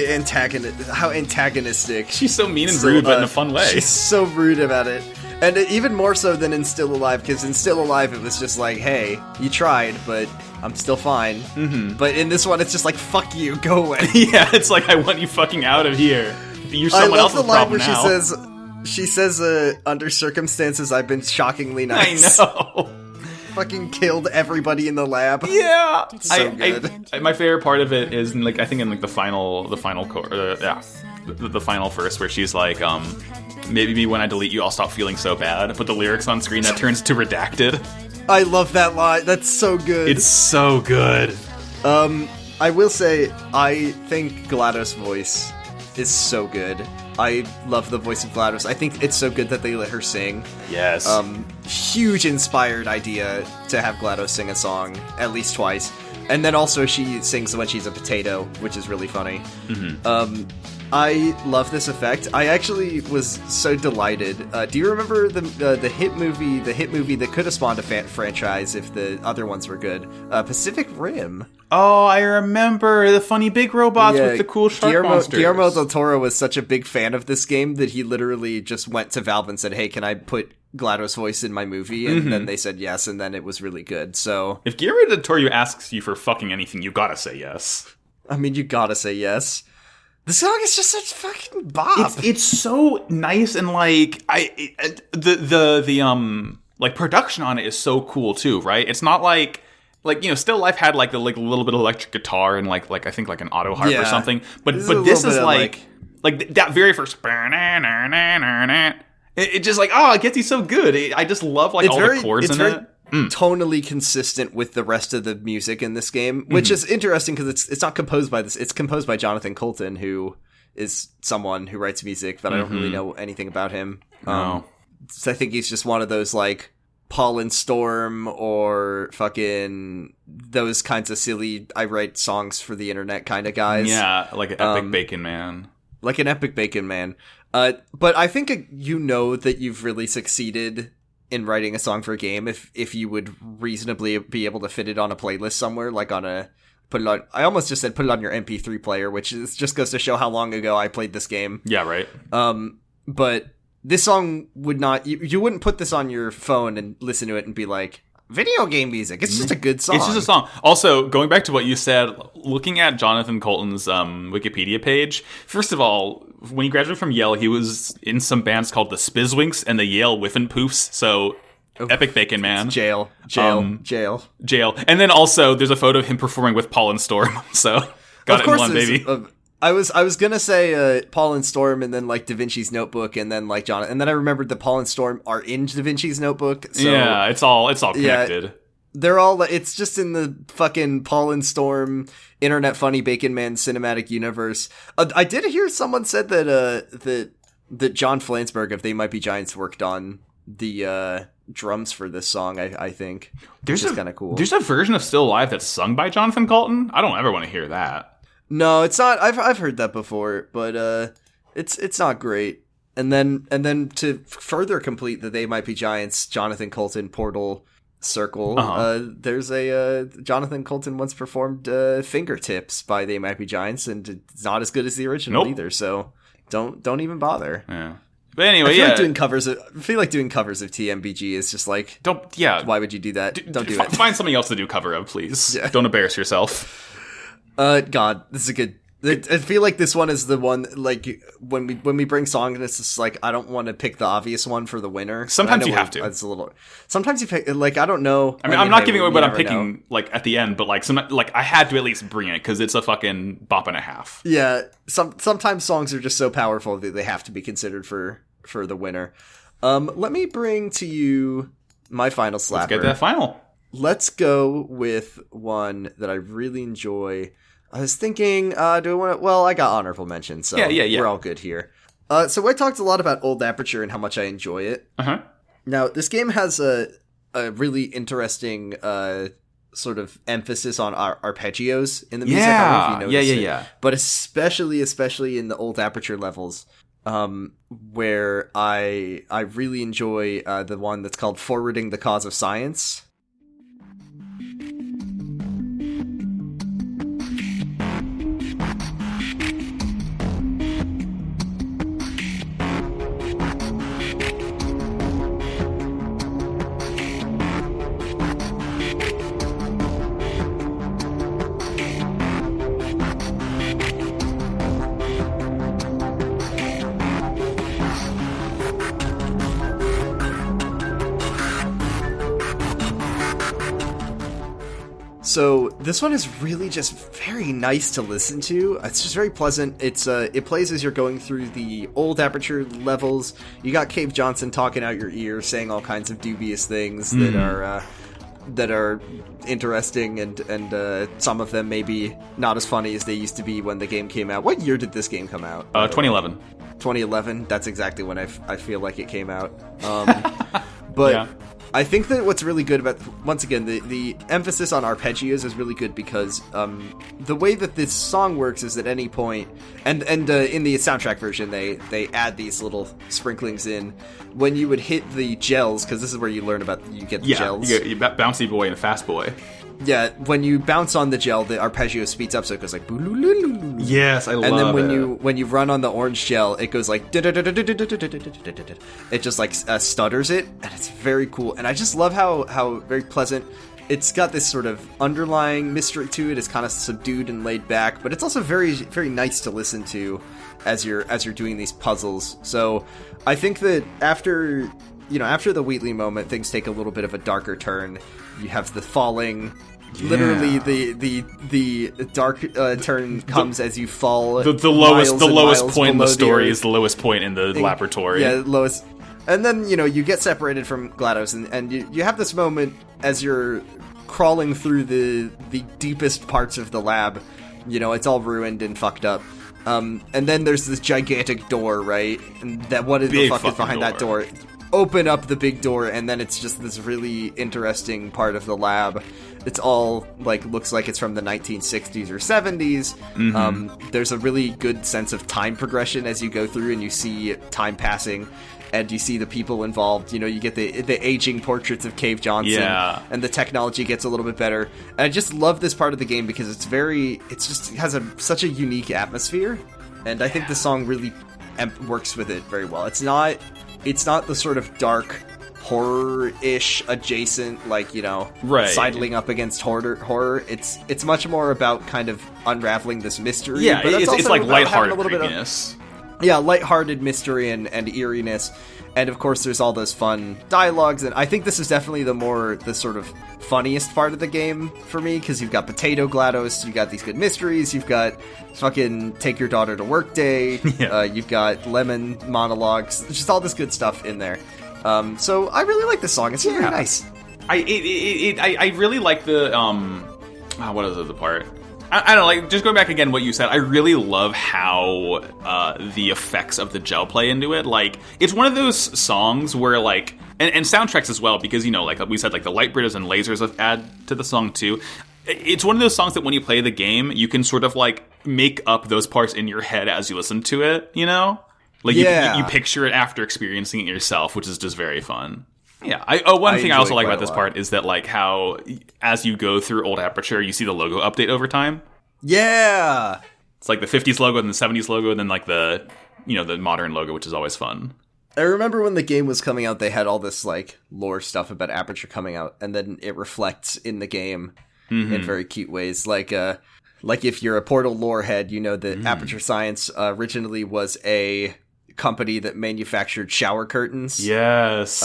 antagonist, how antagonistic. She's so mean and rude, but in a fun way. She's so rude about it. And even more so than in Still Alive, because in Still Alive it was just like, hey, you tried, but I'm still fine. Mm-hmm. But in this one, it's just like, fuck you, go away. Yeah, it's like, I want you fucking out of here. You're someone else's problem now. I love the line where she says, under circumstances, I've been shockingly nice. I know. Fucking killed everybody in the lab. Yeah, so good. My favorite part of it is, like, I think in like the final the final verse where she's like, maybe when I delete you, I'll stop feeling so bad. But the lyrics on screen that turns to redacted. I love that line. That's so good. It's so good. I will say, I think GLaDOS' voice is so good. I love the voice of GLaDOS. I think it's so good that they let her sing. Yes. Huge inspired idea to have GLaDOS sing a song at least twice. And then also she sings when she's a potato, which is really funny. Mm-hmm. I love this effect. I actually was so delighted. Do you remember the hit movie that could have spawned a franchise if the other ones were good? Pacific Rim. Oh, I remember the funny big robots with the cool shark monsters. Guillermo del Toro was such a big fan of this game that he literally just went to Valve and said, hey, can I put GLaDOS' voice in my movie? And then they said yes, and then it was really good. So if Guillermo del Toro asks you for fucking anything, you gotta say yes. I mean, you gotta say yes. The song is just such fucking bop. It's so nice, and like the like production on it is so cool too, right? It's not like Still Life had like a little bit of electric guitar and like I think like an auto harp or something, but this is like that very first. It just like it gets you so good. I just love like all the chords in it. Tonally consistent with the rest of the music in this game, which is interesting because it's not composed by this. It's composed by Jonathan Coulton, who is someone who writes music, but I don't really know anything about him. No. So I think he's just one of those like Paul and Storm or fucking those kinds of silly I write songs for the internet kind of guys. Yeah, like an epic bacon man. Like an epic bacon man. But I think that you've really succeeded in writing a song for a game if you would reasonably be able to fit it on a playlist somewhere, like on a I almost just said put it on your MP3 player, which just goes to show how long ago I played this game. Yeah, right. But this song would not, you wouldn't put this on your phone and listen to it and be like, video game music. It's just a good song. It's just a song. Also, going back to what you said, looking at Jonathan Coulton's Wikipedia page, first of all, when he graduated from Yale, he was in some bands called the Spizwinks and the Yale Whiffin' Poofs, so epic bacon man. Jail. And then also, there's a photo of him performing with Paul and Storm, so got it in one, baby. I was gonna say Paul and Storm, and then like Da Vinci's Notebook, and then like John, and then I remembered that Paul and Storm are in Da Vinci's Notebook. So, yeah, it's all connected. They're all, it's just in the fucking Pollen Storm, Internet Funny Bacon Man cinematic universe. I did hear someone said that John Flansburgh of They Might Be Giants worked on the drums for this song, I think. Which is kind of cool. There's a version of Still Alive that's sung by Jonathan Coulton? I don't ever want to hear that. No, it's not. I've heard that before, but it's not great. And then to further complete the They Might Be Giants, Jonathan Coulton Portal circle, there's a Jonathan Coulton once performed Fingertips by They Might Be Giants, and it's not as good as the original either, so don't even bother. Yeah. But anyway, I feel like doing covers of TMBG is just like, why would you do that? Don't do it. Find something else to do cover of, please. Yeah. Don't embarrass yourself. God, this is a good. I feel like this one is the one, like, when we bring songs, it's just like, I don't want to pick the obvious one for the winner. Sometimes you have to. It's a little. Sometimes you pick, like, I don't know. I mean, I'm not giving away what I'm picking, like, at the end, but, like, I had to at least bring it, because it's a fucking bop and a half. Yeah, sometimes songs are just so powerful that they have to be considered for the winner. Let me bring to you my final slapper. Let's get that final. Let's go with one that I really enjoy. I was thinking, do I want to... Well, I got honorable mentions, so yeah. we're all good here. So I talked a lot about Old Aperture and how much I enjoy it. Uh-huh. Now, this game has a really interesting sort of emphasis on arpeggios in the music. I don't know if you noticed it. But especially in the Old Aperture levels, where I really enjoy the one that's called Forwarding the Cause of Science. So this one is really just very nice to listen to. It's just very pleasant. It plays as you're going through the Old Aperture levels. You got Cave Johnson talking out your ear, saying all kinds of dubious things that are interesting, and some of them maybe not as funny as they used to be when the game came out. What year did this game come out? 2011. 2011. That's exactly when I feel like it came out. But. Yeah. I think that what's really good about, once again, the emphasis on arpeggios is really good because the way that this song works is at any point, and in the soundtrack version, they add these little sprinklings in when you would hit the gels, because this is where you learn about, you get the gels. Yeah, you get Bouncy Boy and Fast Boy. Yeah, when you bounce on the gel, the arpeggio speeds up, so it goes like... Yes, I love it. And then when you run on the orange gel, it goes like... It just like stutters it, and it's very cool. And I just love how very pleasant... It's got this sort of underlying mystery to it. It's kind of subdued and laid back, but it's also very, very nice to listen to as you're doing these puzzles. So I think that after the Wheatley moment, things take a little bit of a darker turn. You have the falling. Yeah. Literally, the dark turn comes as you fall. The lowest point in the story is the lowest point in the laboratory. Yeah, lowest. And then, you get separated from GLaDOS, and you have this moment as you're crawling through the deepest parts of the lab. It's all ruined and fucked up. And then there's this gigantic door, right? And what the fuck is behind that door? Open up the big door, and then it's just this really interesting part of the lab. It's all looks like it's from the 1960s or 70s. Mm-hmm. There's a really good sense of time progression as you go through, and you see time passing, and you see the people involved. You get the aging portraits of Cave Johnson, and the technology gets a little bit better. And I just love this part of the game because it has such a unique atmosphere, and I think the song really works with it very well. It's not the sort of dark horror-ish adjacent, sidling up against horror. It's much more about kind of unraveling this mystery. Yeah, but it's like lighthearted creepiness. Lighthearted mystery and eeriness. And of course there's all those fun dialogues, and I think this is definitely the sort of funniest part of the game for me, because you've got Potato GLaDOS, you've got these good mysteries, you've got fucking Take Your Daughter to Work Day, you've got Lemon monologues, just all this good stuff in there. So I really like this song. It's very nice. I really like the what is the other part? I don't know, like, just going back again what you said, I really love how the effects of the gel play into it. Like, it's one of those songs where, like, and soundtracks as well, because, you know, like we said, like, the light bridges and lasers add to the song, too. It's one of those songs that when you play the game, you can sort of, like, make up those parts in your head as you listen to it, you know? Like, you picture it after experiencing it yourself, which is just very fun. Yeah. One thing I also like about this part is that, like, how as you go through Old Aperture, you see the logo update over time. Yeah. It's like the 50s logo and the 70s logo, and then, like, the, you know, the modern logo, which is always fun. I remember when the game was coming out, they had all this, like, lore stuff about Aperture coming out, and then it reflects in the game in very cute ways. Like if you're a Portal lore head, you know that Aperture Science originally was a company that manufactured shower curtains. Yes.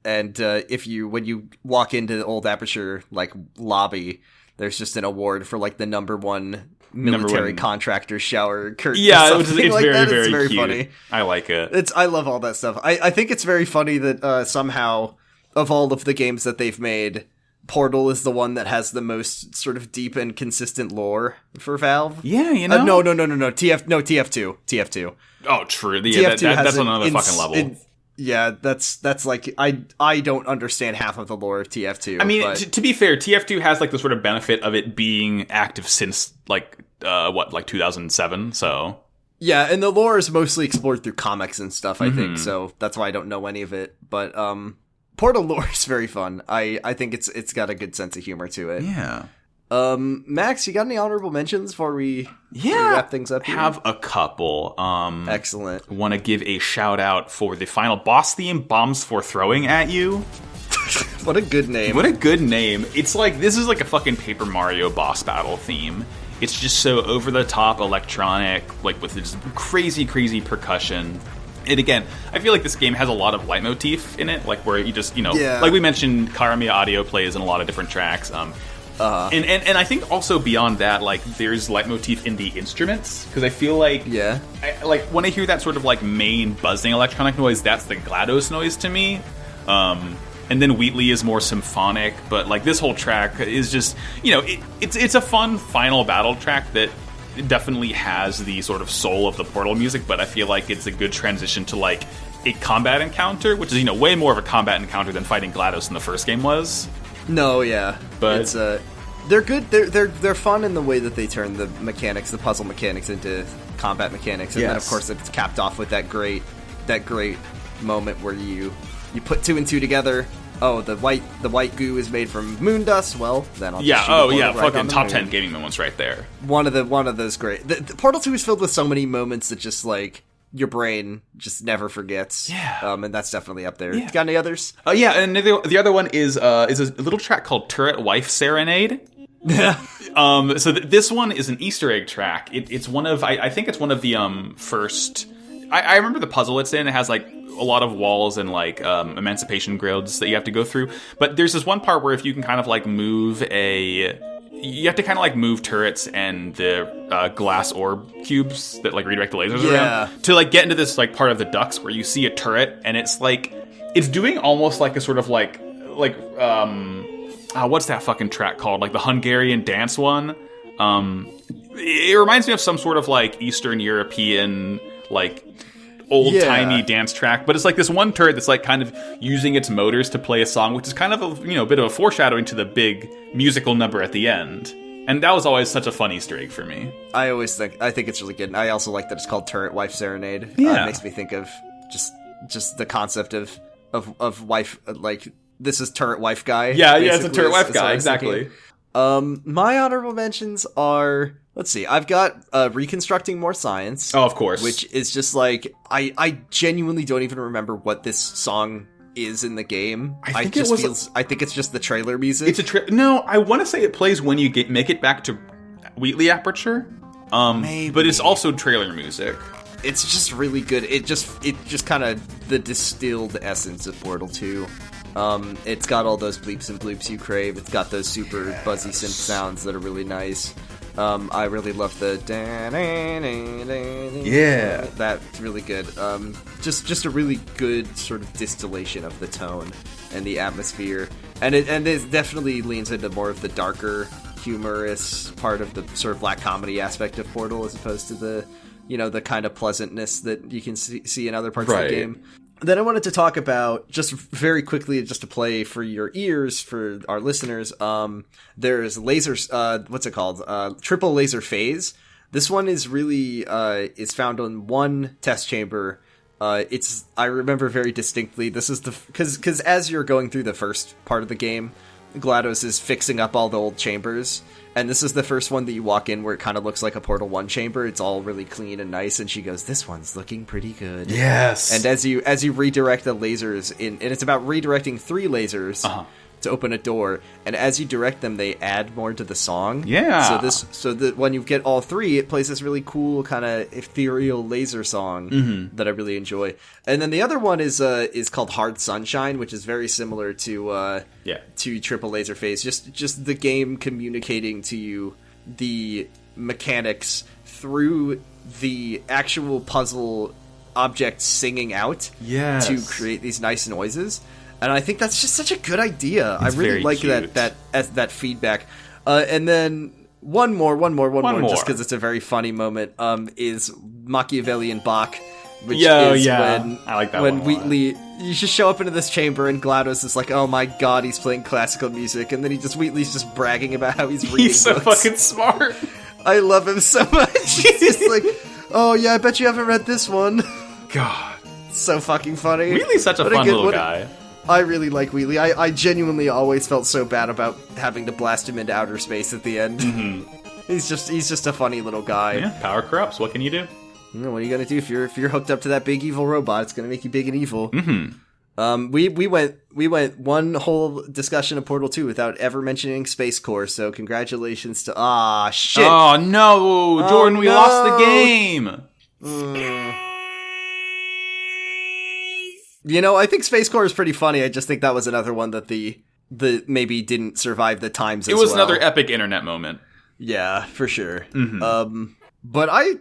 And when you walk into the Old Aperture, like, lobby, there's just an award for, like, the number one military contractor shower curtain. Yeah, it's like very, very, very cute. Funny. I like it. I love all that stuff. I think it's very funny that somehow, of all of the games that they've made, Portal is the one that has the most sort of deep and consistent lore for Valve. Yeah, you know? No, TF2. Oh, true. Yeah, TF2 that's on another fucking level. Yeah, that's like, I don't understand half of the lore of TF2. I mean, to be fair, TF2 has, like, the sort of benefit of it being active since, like, 2007, so... Yeah, and the lore is mostly explored through comics and stuff, I think, so that's why I don't know any of it. But, Portal lore is very fun. I think it's got a good sense of humor to it. Yeah. Max, you got any honorable mentions before we wrap things up here? Have a couple. Excellent. Want to give a shout out for the final boss theme, Bombs for Throwing at You. What a good name. What a good name. It's like, this is like a fucking Paper Mario boss battle theme. It's just so over-the-top electronic, like, with this crazy, crazy percussion. And again, I feel like this game has a lot of leitmotif in it, like, where you just, you know, like we mentioned, Karamiya Audio plays in a lot of different tracks. And I think also beyond that, like, there's leitmotif in the instruments, because I feel like, like, when I hear that sort of, like, main buzzing electronic noise, that's the GLaDOS noise to me. And then Wheatley is more symphonic, but, like, this whole track is just, you know, it's a fun final battle track that definitely has the sort of soul of the Portal music, but I feel like it's a good transition to, like, a combat encounter, which is, you know, way more of a combat encounter than fighting GLaDOS in the first game was. No, yeah, but it's they're good. They're fun in the way that they turn the mechanics, the puzzle mechanics, into combat mechanics, and then of course it's capped off with that great moment where you put two and two together. Oh, the white goo is made from moon dust. Well, then I'll just right fucking top 10 gaming moments right there. One of those great. The Portal 2 is filled with so many moments that just, like, your brain just never forgets. Yeah. And that's definitely up there. Yeah. Got any others? Yeah, and the other one is a little track called Turret Wife Serenade. So this one is an Easter egg track. It's one of, I think it's one of the first. I remember the puzzle it's in. It has, like, a lot of walls and, like, emancipation grids that you have to go through. But there's this one part where if you can kind of, like, you have to kind of, like, move turrets and the glass orb cubes that, like, redirect the lasers around to, like, get into this, like, part of the ducts where you see a turret and it's, like, it's doing almost like a sort of, like what's that fucking track called? Like, the Hungarian dance one. It reminds me of some sort of, like, Eastern European, like, old-timey dance track, but it's like this one turret that's, like, kind of using its motors to play a song, which is kind of a, you know, bit of a foreshadowing to the big musical number at the end. And that was always such a fun Easter egg for me. I think it's really good. And I also like that it's called Turret Wife Serenade. Yeah. It makes me think of just the concept of wife, like, this is Turret Wife Guy. Yeah, it's a Turret Wife Guy, exactly. My honorable mentions are, let's see, I've got Reconstructing More Science. Oh, of course. Which is just like, I genuinely don't even remember what this song is in the game. I think it's just the trailer music. It's no, I want to say it plays when you make it back to Wheatley Aperture. Maybe. But it's also trailer music. It's just really good. It just kind of the distilled essence of Portal 2. It's got all those bleeps and bloops you crave. It's got those super buzzy synth sounds that are really nice. I really love the that's really good. Just a really good sort of distillation of the tone and the atmosphere. And it definitely leans into more of the darker, humorous part of the sort of black comedy aspect of Portal, as opposed to the, the kind of pleasantness that you can see in other parts of the game. Then I wanted to talk about, just very quickly, just to play for your ears, for our listeners, there's what's it called? Triple Laser Phase. This one is really, is found on one test chamber. I remember very distinctly, this is because as you're going through the first part of the game, GLaDOS is fixing up all the old chambers, and this is the first one that you walk in where it kind of looks like a Portal 1 chamber. It's all really clean and nice, and she goes, "This one's looking pretty good." Yes. And as you redirect the lasers and it's about redirecting 3 lasers to open a door, and as you direct them, they add more to the song. Yeah. So that when you get all 3, it plays this really cool kind of ethereal laser song that I really enjoy. And then the other one is called Hard Sunshine, which is very similar to Triple Laser Phase. Just the game communicating to you the mechanics through the actual puzzle objects singing out to create these nice noises. And I think that's just such a good idea. I really like that feedback. And then one more, just because it's a very funny moment, is Machiavellian Bach, which is when I like that when one Wheatley, you just show up into this chamber and GLaDOS is like, "Oh my god, he's playing classical music," and then Wheatley's just bragging about how he's reading He's so books. fucking smart. I love him so much. He's just like, "Oh yeah, I bet you haven't read this one." God, so fucking funny. Wheatley's such a fun little guy. I really like Wheatley. I genuinely always felt so bad about having to blast him into outer space at the end. He's just a funny little guy. Yeah, power corrupts. What can you do? What are you gonna do if you're hooked up to that big evil robot? It's gonna make you big and evil. We went one whole discussion of Portal 2 without ever mentioning Space Core. So congratulations to shit. Oh no, Jordan, we lost the game. I think Space Core is pretty funny. I just think that was another one that the maybe didn't survive the times as well. It was another epic internet moment. Yeah, for sure. But what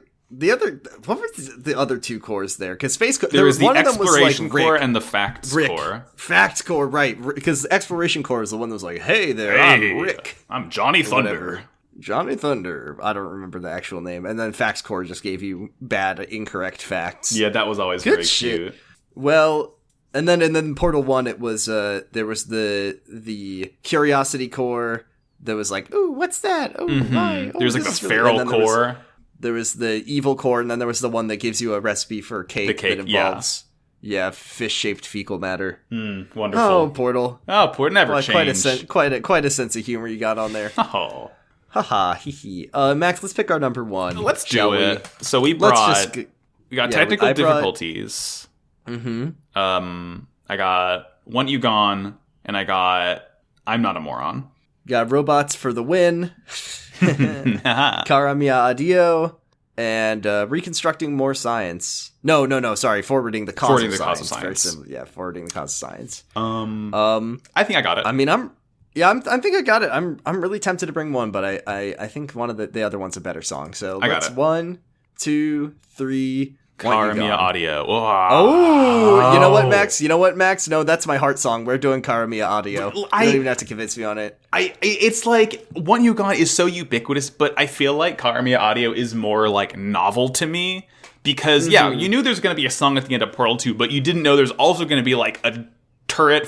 were the other 2 cores there? Because Space Core, there was the one Exploration of them was like Core Rick. and the Facts Core. Facts Core, right? Because Exploration Core is the one that was like, "Hey there, I'm Rick. I'm Johnny Thunder." Whatever. Johnny Thunder. I don't remember the actual name. And then Facts Core just gave you bad, incorrect facts. Yeah, that was always Good very shit. cute. Well, and then Portal 1, it was there was the Curiosity Core that was like, "Ooh, what's that? Oh my!" There's like the Feral Core. There was the Evil Core, and then there was the one that gives you a recipe for cake that involves fish-shaped fecal matter. Wonderful. Oh, Portal. Oh, Portal never changed. Quite a sense of humor you got on there. Oh. Haha, hee hee. Max, let's pick our number 1. Let's do it. So we brought... We got technical difficulties. I got Want You Gone, and I got I'm Not a Moron. Got Robots for the Win. Cara Mia Adio. And Reconstructing More Science. No, sorry. Forwarding the Cause of Science. Very similar. Yeah, Forwarding the Cause of Science. I think I got it. I mean, I think I got it. I'm really tempted to bring one, but I think one of the other one's a better song. So let's 1, 2, 3. Cara Mia Audio. Oh, you know what, Max? No, that's my heart song. We're doing Cara Mia Audio. You don't even have to convince me on it. It's like Want You Gone is so ubiquitous, but I feel like Cara Mia Audio is more like novel to me because you knew there's going to be a song at the end of Portal 2, but you didn't know there's also going to be like a turret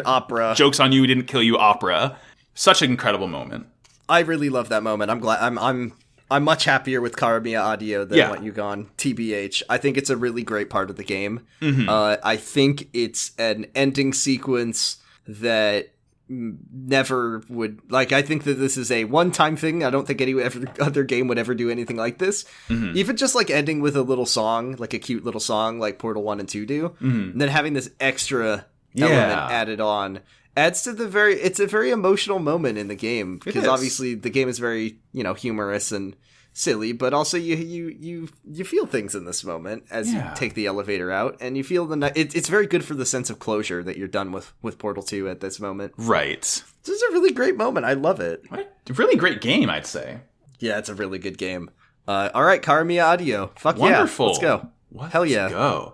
opera, jokes on you didn't kill you opera. Such an incredible moment. I really love that moment. I'm glad. I'm much happier with Cara Mia Audio than Want You Gone, TBH. I think it's a really great part of the game. I think it's an ending sequence that never would... Like, I think that this is a one-time thing. I don't think any other game would ever do anything like this. Even just, like, ending with a little song, like a cute little song like Portal 1 and 2 do, and then having this extra element added on... adds to it's a very emotional moment in the game because obviously the game is very, humorous and silly, but also you feel things in this moment as you take the elevator out, and you feel it's very good for the sense of closure that you're done with Portal 2 at this moment. Right. This is a really great moment. I love it. What a really great game, I'd say. Yeah, it's a really good game. All right, Cara Mia Audio. Fuck Wonderful. Yeah. Let's go. Hell yeah. Let's go.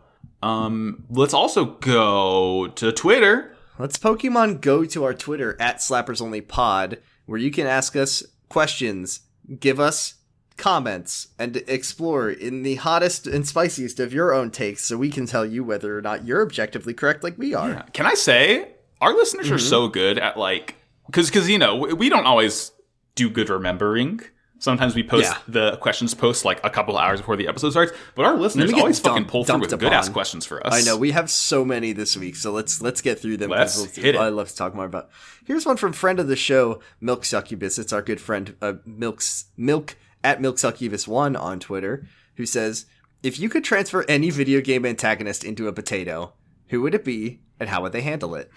Let's also go to Twitter. Let's Pokemon Go to our Twitter at SlappersOnlyPod, where you can ask us questions, give us comments, and explore in the hottest and spiciest of your own takes so we can tell you whether or not you're objectively correct like we are. Yeah. Can I say, our listeners are so good at, like, because we don't always do good remembering. Sometimes we post the questions like a couple hours before the episode starts, but our listeners always fucking pull through with good-ass questions for us. I know, we have so many this week, so let's get through them. Let's hit it. I love to talk more about. Here's one from friend of the show, Milk Succubus. It's our good friend, Milk at Milk Succubus1 on Twitter, who says, if you could transfer any video game antagonist into a potato, who would it be, and how would they handle it?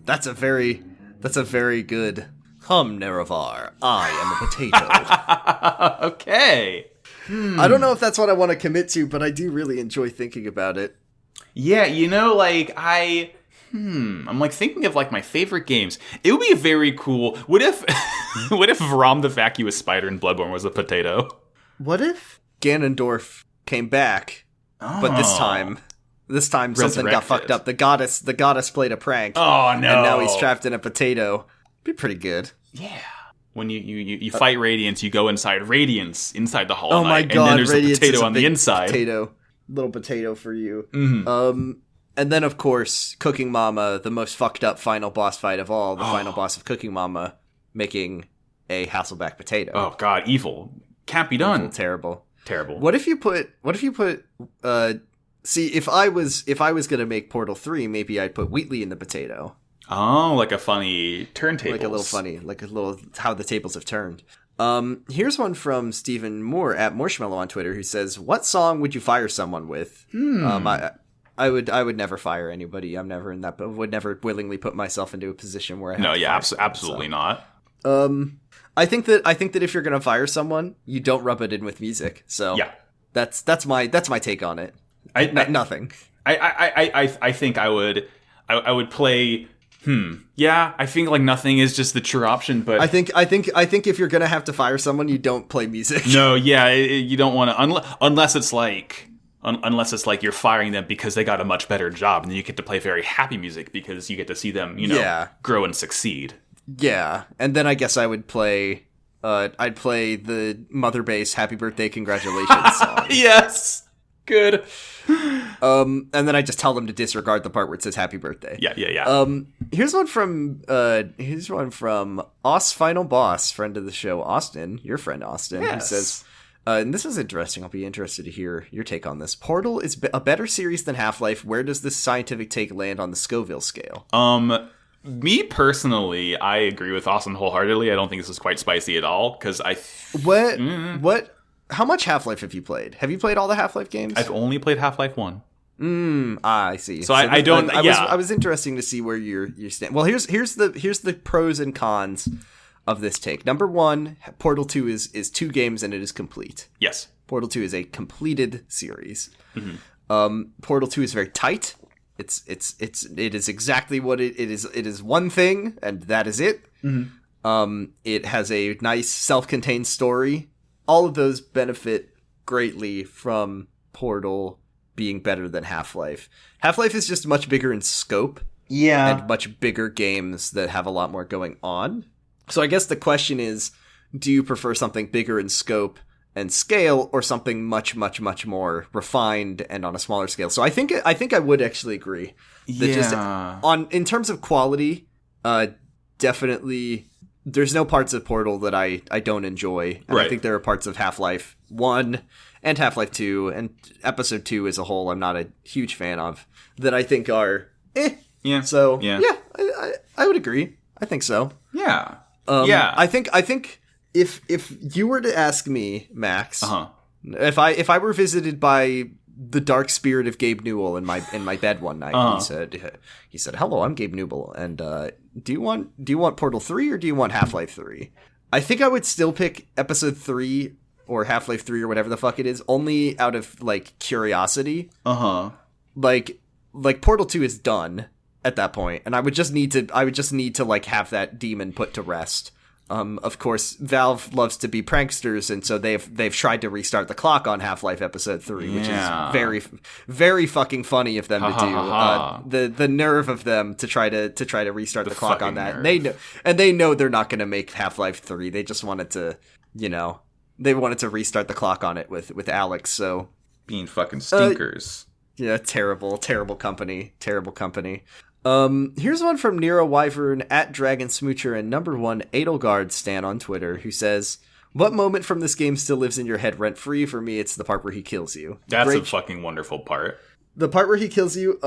That's a very good. Nerevar, I am a potato. Okay. I don't know if that's what I want to commit to, but I do really enjoy thinking about it. Yeah, I'm like thinking of like my favorite games. It would be very cool. What if Rom the Vacuous Spider in Bloodborne was a potato? What if Ganondorf came back, but this time something got fucked up. The goddess played a prank. Oh no! And now he's trapped in a potato. Be pretty good. Yeah. When you fight Radiance, you go inside Radiance inside the Hollow Knight. Oh my god! And then there's Radiance a potato on the inside. Little potato for you. Mm-hmm. And then of course, Cooking Mama, the most fucked up final boss fight of all, the final boss of Cooking Mama, making a Hasselback potato. Oh god, evil. Can't be done. Evil, terrible. Terrible. What if you put see, if I was gonna make Portal 3, maybe I'd put Wheatley in the potato. Oh, like a funny turntable. Like a little funny, like a little how the tables have turned. Here's one from Stephen Moore at Marshmallow on Twitter, who says, what song would you fire someone with? I would never fire anybody. I'm never in that, but would never willingly put myself into a position where I have to fire someone, absolutely not. I think that if you're gonna fire someone, you don't rub it in with music. So yeah, that's my take on it. Nothing. I think I would play. Yeah, I think like nothing is just the true option, but I think if you're gonna have to fire someone, you don't play music. No, yeah, you don't want to unless it's like you're firing them because they got a much better job, and then you get to play very happy music because you get to see them, grow and succeed. Yeah, and then I guess I would play. I'd play the Mother Base "Happy Birthday, Congratulations" song. Yes, good. And then I just tell them to disregard the part where it says "Happy Birthday." Yeah. Here's one from Os Final Boss, friend of the show, Austin, your friend Austin, yes. Who says, and this is interesting. I'll be interested to hear your take on this. Portal is a better series than Half-Life. Where does this scientific take land on the Scoville scale? Me personally, I agree with Austin wholeheartedly. I don't think this is quite spicy at all because What? How much Half-Life have you played? Have you played all the Half-Life games? I've only played Half-Life 1. I see. So I don't. I was interesting to see where you stand. Well, here's the pros and cons of this take. Number one, Portal 2 is 2 games and it is complete. Yes. Portal 2 is a completed series. Mm-hmm. Portal 2 is very tight. It is exactly what it is. It is one thing, and that is it. Mm-hmm. It has a nice self-contained story. All of those benefit greatly from Portal being better than Half-Life. Half-Life is just much bigger in scope. Yeah. And much bigger games that have a lot more going on. So I guess the question is, do you prefer something bigger in scope and scale, or something much, much, much more refined and on a smaller scale? So I think I would actually agree. That just in terms of quality, definitely there's no parts of Portal that I don't enjoy. And right. I think there are parts of Half-Life 1 and Half-Life 2 and Episode 2 as a whole I'm not a huge fan of, that I think are Yeah. So yeah, I would agree. I think so. Yeah. I think if you were to ask me, Max, if I were visited by the dark spirit of Gabe Newell in my bed one night, he said, "Hello, I'm Gabe Newell, and do you want Portal 3 or do you want Half-Life 3?" I think I would still pick Episode 3 or Half-Life 3 or whatever the fuck it is, only out of like curiosity. Like Portal 2 is done at that point, and I would just need to like have that demon put to rest. Of course, Valve loves to be pranksters, and so they've tried to restart the clock on Half-Life Episode 3, which is very, very fucking funny of them to do. The nerve of them to try to restart the clock on that. They know they're not going to make Half-Life 3. They just wanted to, they wanted to restart the clock on it with Alex. So being fucking stinkers. Yeah, terrible company. Here's one from Nero Wyvern at Dragon Smoocher and #1 Edelgard Stan on Twitter, who says, "What moment from this game still lives in your head rent free? For me, it's the part where he kills you." That's a fucking wonderful part. The part where he kills you,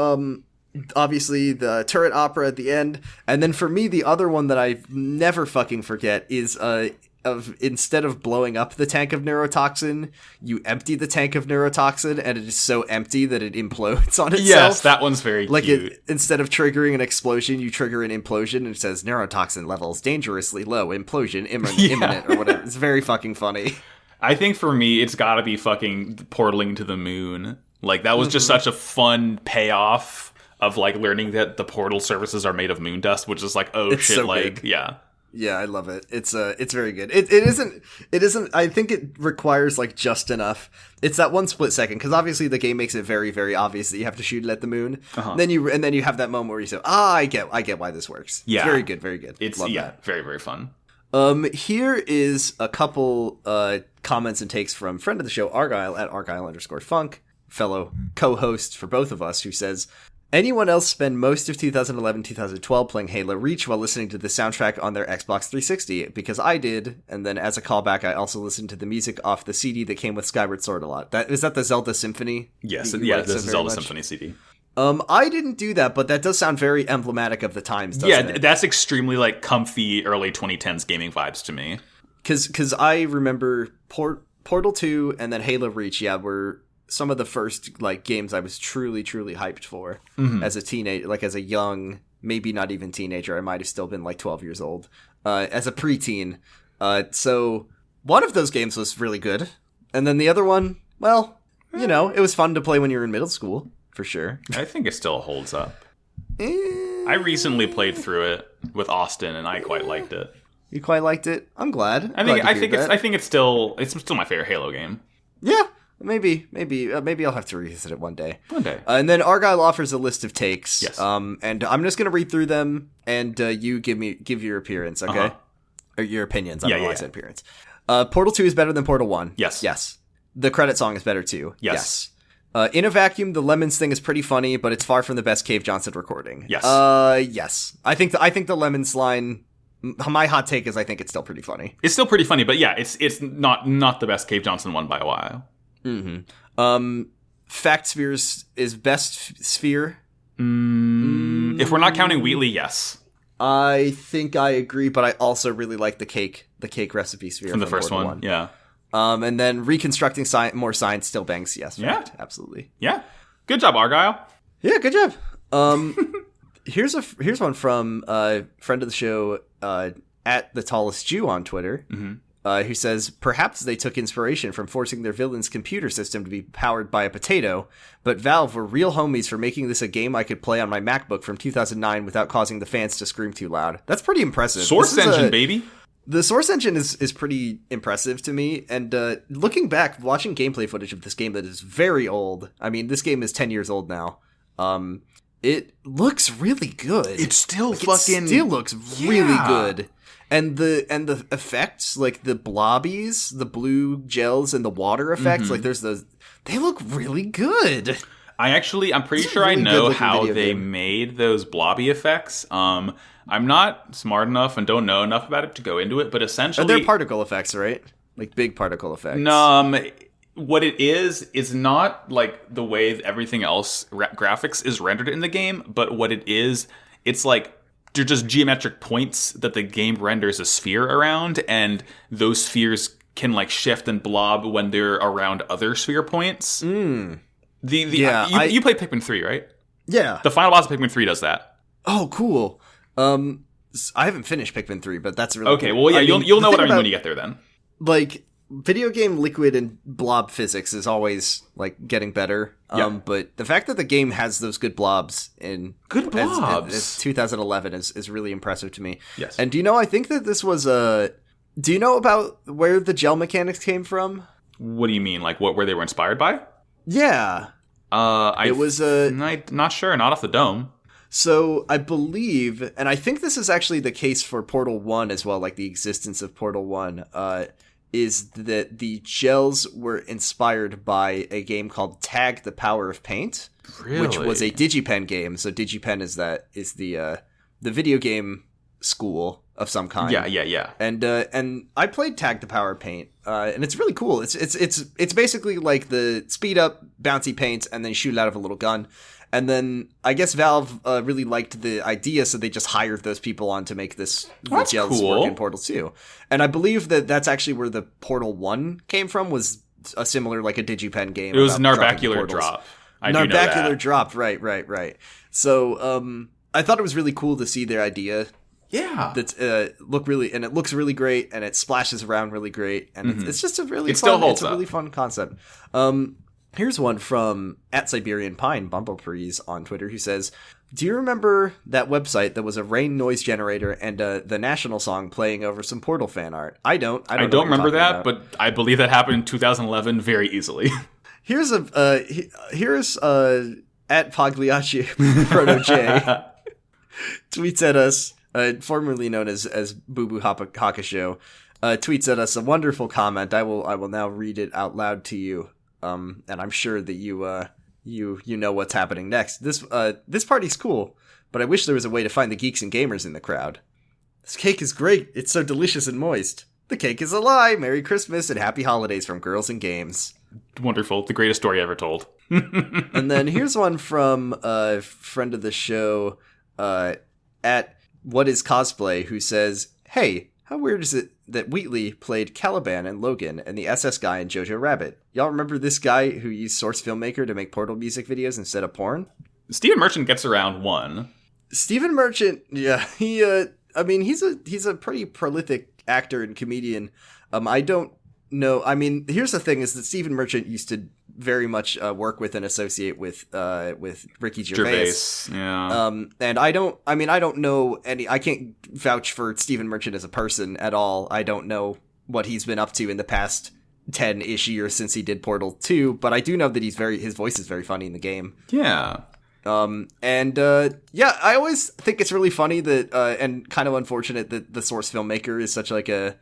obviously the turret opera at the end, and then for me, the other one that I never fucking forget is instead of blowing up the tank of neurotoxin, you empty the tank of neurotoxin, and it is so empty that it implodes on itself. Yes, that one's very cute. Instead of triggering an explosion, you trigger an implosion, and it says neurotoxin levels dangerously low, implosion imminent, or whatever. It's very fucking funny. I think for me, it's gotta be fucking portaling to the moon. Like, that was just such a fun payoff of, like, learning that the portal surfaces are made of moon dust, which is like, it's shit, so like, good. yeah. Yeah, I love it. It's very good. It isn't, I think it requires, like, just enough. It's that one split second, because obviously the game makes it very, very obvious that you have to shoot it at the moon. And then you have that moment where you say, I get why this works. Yeah. It's very good, very good. It's, love that. very, very fun. Here is a couple, comments and takes from friend of the show, Argyle, at Argyle_Funk, fellow co-host for both of us, who says, "Anyone else spend most of 2011-2012 playing Halo Reach while listening to the soundtrack on their Xbox 360? Because I did, and then as a callback, I also listened to the music off the CD that came with Skyward Sword a lot." Is that the Zelda Symphony? Yes, this is Zelda Symphony CD. I didn't do that, but that does sound very emblematic of the times, doesn't it? That's extremely, like, comfy early 2010s gaming vibes to me. Because I remember Portal 2 and then Halo Reach, were some of the first, like, games I was truly, truly hyped for as a teenager, like, as a young, maybe not even teenager. I might have still been, like, 12 years old, as a preteen. So one of those games was really good. And then the other one, well, it was fun to play when you were in middle school, for sure. I think it still holds up. I recently played through it with Austin, and I quite liked it. You quite liked it? I'm glad. I think it's still my favorite Halo game. Yeah. Maybe I'll have to revisit it one day. And then Argyle offers a list of takes. Yes. And I'm just going to read through them, and you give your appearance, okay? Or your opinions. I don't know why I said appearance. Portal 2 is better than Portal 1. Yes. The credit song is better too. Yes. In a vacuum, the Lemons thing is pretty funny, but it's far from the best Cave Johnson recording. Yes. Yes. I think the Lemons line. My hot take is I think it's still pretty funny. It's still pretty funny, but yeah, it's not the best Cave Johnson one by a while. Fact Spheres is best sphere. If we're not counting Wheatley, yes. I think I agree, but I also really like the cake recipe sphere from the first Portal one. Yeah. And then reconstructing more science still bangs. Yes. Yeah. Fact, absolutely. Yeah. Good job, Argyle. Yeah. Good job. Here's one from friend of the show at the tallest Jew on Twitter. Who says, "Perhaps they took inspiration from forcing their villain's computer system to be powered by a potato, but Valve were real homies for making this a game I could play on my MacBook from 2009 without causing the fans to scream too loud." That's pretty impressive. Source engine, baby. The Source engine is pretty impressive to me, and looking back, watching gameplay footage of this game that is very old, I mean, this game is 10 years old now, it looks really good. It still looks really good. And the effects, like the blobbies, the blue gels, and the water effects, like there's those. They look really good. I'm pretty sure I know how they made those blobby effects. I'm not smart enough and don't know enough about it to go into it, but essentially, they're particle effects, right? Like big particle effects. No, what it is not like the way everything else graphics is rendered in the game, but what it is, it's like. They're just geometric points that the game renders a sphere around, and those spheres can like shift and blob when they're around other sphere points. You play Pikmin 3, right? Yeah. The final boss of Pikmin 3 does that. Oh, cool. I haven't finished Pikmin 3, but that's really okay. Cool. Well, yeah, you'll know what I mean when you get there. Then, like, video game liquid and blob physics is always like getting better. But the fact that the game has those good blobs in Good blobs. as 2011 is really impressive to me. Yes. And do you know, I think that this was a... Do you know about where the gel mechanics came from? What do you mean? Like where they were inspired by? Yeah. It was I'm not sure. Not off the dome. So I believe, and I think this is actually the case for Portal 1 as well, like the existence of Portal 1, is that the gels were inspired by a game called Tag: The Power of Paint, which was a DigiPen game. So DigiPen is the video game school of some kind. Yeah. And I played Tag: The Power of Paint, and it's really cool. It's basically like the speed up bouncy paint and then shoot it out of a little gun. And then I guess Valve really liked the idea, so they just hired those people on to make this gels work in Portal 2. And I believe that that's actually where the Portal 1 came from, was a similar, like a DigiPen game. It was Narbacular Drop. I do know that. Narbacular Drop, right. So I thought it was really cool to see their idea. Yeah. That it looks really great, and it splashes around really great, and it's just a really really fun concept. Here's one from @SiberianPine Bumbleprees on Twitter, who says, "Do you remember that website that was a rain noise generator and the national song playing over some Portal fan art? I don't remember that, but I believe that happened in 2011 very easily." Here's @Pagliacci Proto J tweets at us, formerly known as Boo Boo Hakusho, tweets at us a wonderful comment. I will now read it out loud to you. And I'm sure that you know what's happening next. This party's cool, but I wish there was a way to find the geeks and gamers in the crowd. This cake is great. It's so delicious and moist. The cake is a lie. Merry Christmas and happy holidays from Girls and Games. Wonderful. The greatest story ever told. And then here's one from a friend of the show, at What Is Cosplay, who says, "Hey, how weird is it that Wheatley played Caliban and Logan and the SS guy in Jojo Rabbit? Y'all remember this guy who used Source Filmmaker to make Portal music videos instead of porn?" Stephen Merchant gets around one. Stephen Merchant, yeah, he's a pretty prolific actor and comedian. I don't know. I mean, here's the thing: is that Stephen Merchant used to very much work with and associate with Ricky Gervais. Yeah. And I don't know I can't vouch for Stephen Merchant as a person at all. I don't know what he's been up to in the past 10-ish years since he did Portal 2, but I do know that his voice is very funny in the game. Yeah. I always think it's really funny that, and kind of unfortunate that the Source Filmmaker is such like a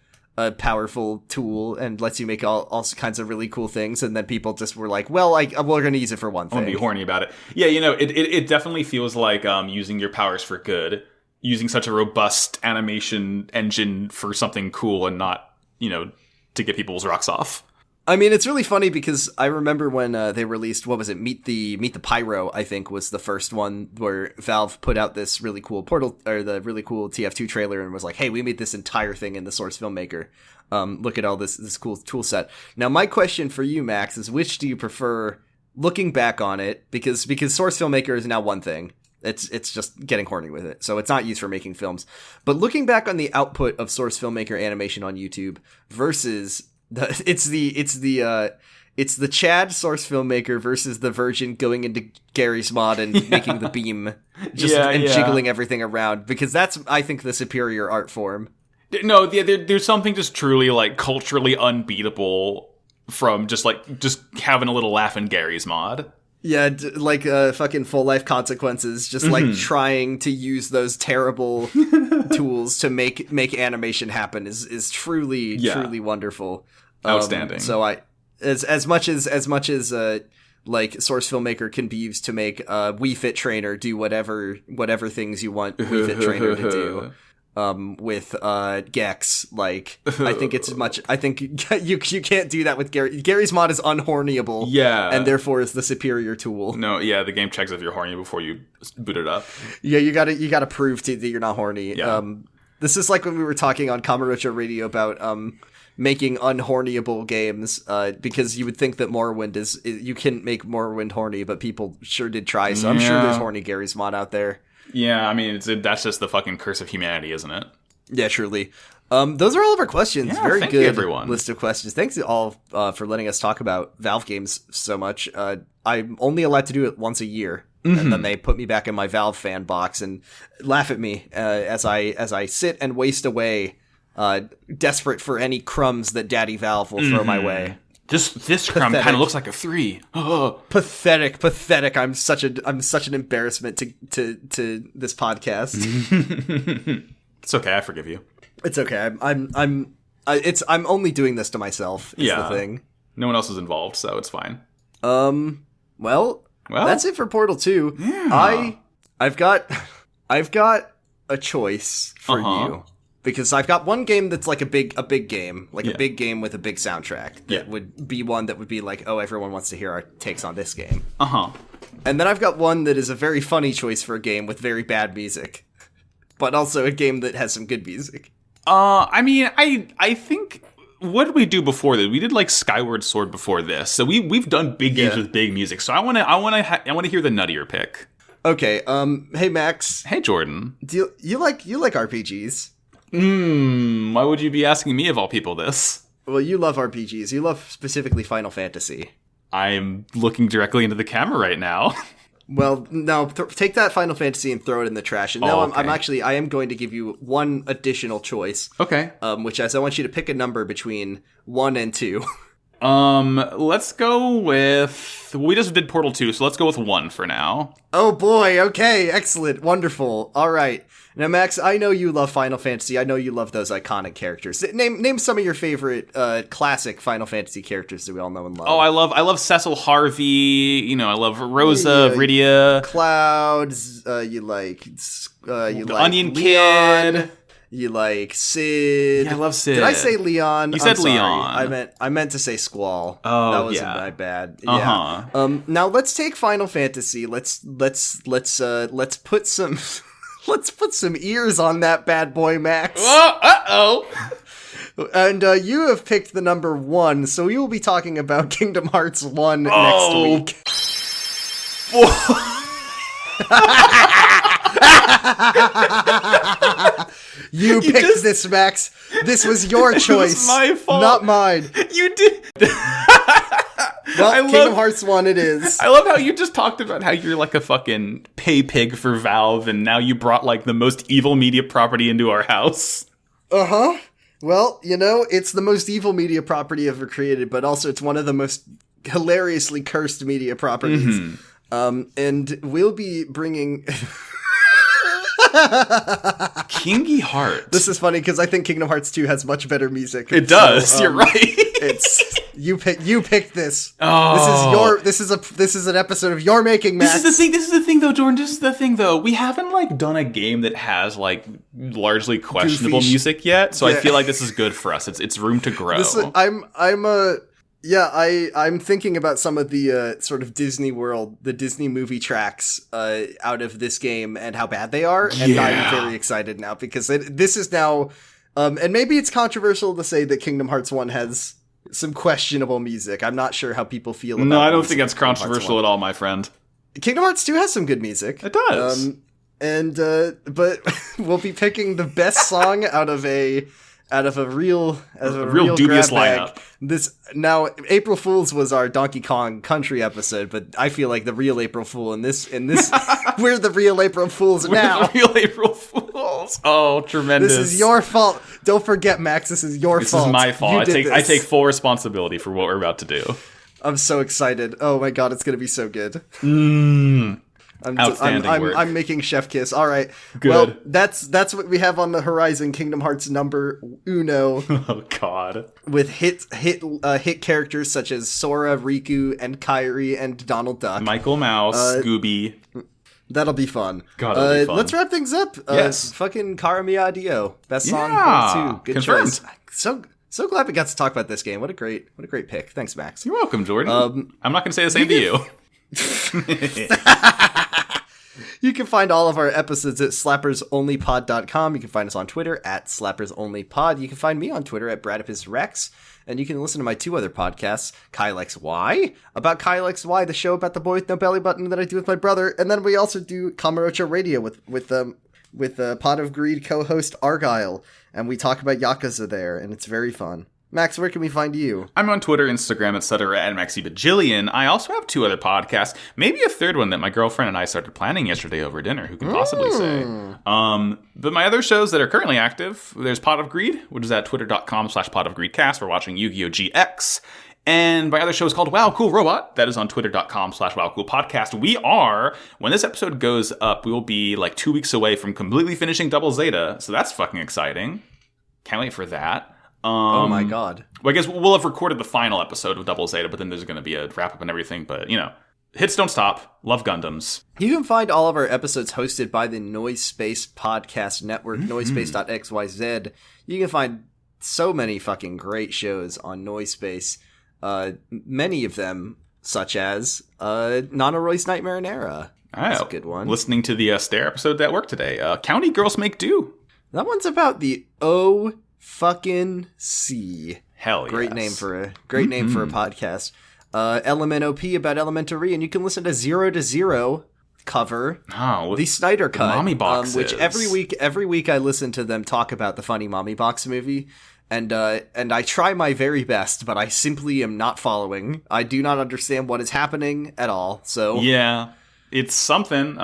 powerful tool and lets you make all kinds of really cool things, and then people just were like, well, we're going to use it for one thing. I'm going to be horny about it. Yeah, it definitely feels like using your powers for good, using such a robust animation engine for something cool and not, to get people's rocks off. I mean, it's really funny because I remember when they released, what was it, Meet the Pyro, I think, was the first one where Valve put out this really cool Portal, or the really cool TF2 trailer, and was like, hey, we made this entire thing in the Source Filmmaker. Look at all this cool tool set. Now, my question for you, Max, is which do you prefer, looking back on it, because Source Filmmaker is now one thing. It's just getting horny with it, so it's not used for making films. But looking back on the output of Source Filmmaker animation on YouTube versus it's the Chad Source Filmmaker versus the Virgin going into Gary's mod and making the beam jiggling everything around, because that's, I think, the superior art form. No, there's something just truly like culturally unbeatable from just having a little laugh in Gary's mod. Yeah, like fucking Full Life Consequences, just like trying to use those terrible tools to make animation happen is truly wonderful. Outstanding. So as much as like Source Filmmaker can be used to make Wii Fit Trainer do whatever things you want Wii Fit Trainer to do. With Gex, like I think you can't do that with Gary. Gary's mod is unhornyable, and therefore is the superior tool. No, yeah, the game checks if you're horny before you boot it up. Yeah, you gotta prove that you're not horny. Yeah. This is like when we were talking on Kamurocho Radio about making unhornyable games, because you would think that Morrowind is you couldn't make Morrowind horny, but people sure did try. So I'm sure there's horny Gary's mod out there. Yeah, I mean, that's just the fucking curse of humanity, isn't it? Yeah, truly. Those are all of our questions. Yeah, Very thank good you, everyone. list of questions. Thanks to all for letting us talk about Valve games so much. I'm only allowed to do it once a year, and then they put me back in my Valve fan box and laugh at me as I sit and waste away, desperate for any crumbs that Daddy Valve will throw my way. This crumb kind of looks like a 3. Pathetic. I'm such an embarrassment to this podcast. It's okay, I forgive you. It's okay. I'm only doing this to myself. Is the thing. No one else is involved, so it's fine. Well, that's it for Portal 2. Yeah. I've got a choice for you. Because I've got one game that's like a big game, like a big game with a big soundtrack. That would be one that would be like, oh, everyone wants to hear our takes on this game. And then I've got one that is a very funny choice for a game with very bad music, but also a game that has some good music. I mean, I think, what did we do before this? We did like Skyward Sword before this, so we've done big games with big music. So I want to hear the nuttier pick. Okay. Hey Max. Hey Jordan. Do you like RPGs? Why would you be asking me of all people this? Well, you love RPGs. You love specifically Final Fantasy. I'm looking directly into the camera right now. Well, no, take that Final Fantasy and throw it in the trash. And I am going to give you one additional choice. Okay. Which is I want you to pick a number between 1 and 2. Let's go with... We just did Portal 2, so let's go with 1 for now. Oh boy, okay, excellent, wonderful. All right. Now, Max, I know you love Final Fantasy. I know you love those iconic characters. Name some of your favorite classic Final Fantasy characters that we all know and love. Oh, I love Cecil Harvey. You know, I love Rosa, Rydia, Clouds. You like Onion Leon. Kid. You like Sid. Yeah, I love Sid. Did I say Leon? You said sorry. Leon. I meant to say Squall. Oh, that wasn't my bad. Yeah. Now let's take Final Fantasy. Let's put some let's put some ears on that bad boy, Max. Uh-oh. And you have picked the number 1, so we will be talking about Kingdom Hearts 1 next week. You picked this, Max. This was your choice. It was my fault. Not mine. You did. Well, Kingdom Hearts 1 it is. I love how you just talked about how you're like a fucking pay pig for Valve, and now you brought like the most evil media property into our house. Uh-huh. Well, you know, it's the most evil media property ever created, but also it's one of the most hilariously cursed media properties. Mm-hmm. And we'll be bringing... Kingy Heart. This is funny because I think Kingdom Hearts 2 has much better music. It does. You're right. It's you picked this. Oh. This is an episode of your making, Max. This is the thing though, Jordan. This is the thing though. We haven't like done a game that has like largely questionable music yet, so I feel like this is good for us. It's room to grow. I'm thinking about some of the sort of Disney World, the Disney movie tracks out of this game and how bad they are, and I'm very excited now because this is now, and maybe it's controversial to say that Kingdom Hearts 1 has some questionable music. I'm not sure how people feel about it. No, I don't think that's controversial at all, my friend. Kingdom Hearts 2 has some good music. It does. But we'll be picking the best song out of a real dubious lineup. lineup. April Fools was our Donkey Kong Country episode, but I feel like the real April Fool in this we're the real April Fools now. We're the real April Fools. Oh, tremendous! This is your fault. Don't forget, Max. This is your fault. This is my fault. I take full responsibility for what we're about to do. I'm so excited. Oh my god, it's gonna be so good. Outstanding work. I'm making chef kiss. All right. Good. Well, that's what we have on the horizon. Kingdom Hearts number uno. Oh God. With hit characters such as Sora, Riku, and Kairi, and Donald Duck. Michael Mouse, Scooby. That'll be fun. God, that'll be fun. Let's wrap things up. Yes. Fucking Kara Dio. Best song too. Good confirmed. choice. So glad we got to talk about this game. What a great pick. Thanks, Max. You're welcome, Jordan. I'm not going to say the same to you. You can find all of our episodes at slappersonlypod.com. You can find us on Twitter at slappersonlypod. You can find me on Twitter at bradipusrex. And you can listen to my 2 other podcasts, Kyle X Y, about Kyle X Y, the show about the boy with no belly button that I do with my brother. And then we also do Kamurocho Radio with with Pot of Greed co-host Argyle, and we talk about Yakuza there, and it's very fun. Max, where can we find you? I'm on Twitter, Instagram, etc. at MaxyBajillion. I also have 2 other podcasts, maybe a third one that my girlfriend and I started planning yesterday over dinner. Who can possibly say? But my other shows that are currently active, there's Pot of Greed, which is at twitter.com/potofgreedcast. We're watching Yu-Gi-Oh! GX. And my other show is called Wow Cool Robot. That is on twitter.com/WowCoolPodcast. We are, when this episode goes up, we will be like 2 weeks away from completely finishing Double Zeta. So that's fucking exciting. Can't wait for that. Oh my god. Well, I guess we'll have recorded the final episode of Double Zeta, but then there's going to be a wrap-up and everything. But, hits don't stop. Love Gundams. You can find all of our episodes hosted by the Noise Space Podcast Network, noiespace.xyz. You can find so many fucking great shows on Noise Space. Many of them, such as Nanoroy's Nightmare and Era. That's a good one. Listening to the Stare episode at work today. County Girls Make Do. That one's about the fucking C. Hell great name for a podcast. LMNOP about Elementary, and you can listen to 0 to 0 cover the Snyder Cut, the Mommy Boxes. Which every week I listen to them talk about the funny Mommy Box movie, and I try my very best, but I simply am not following. I do not understand what is happening at all. So yeah, it's something.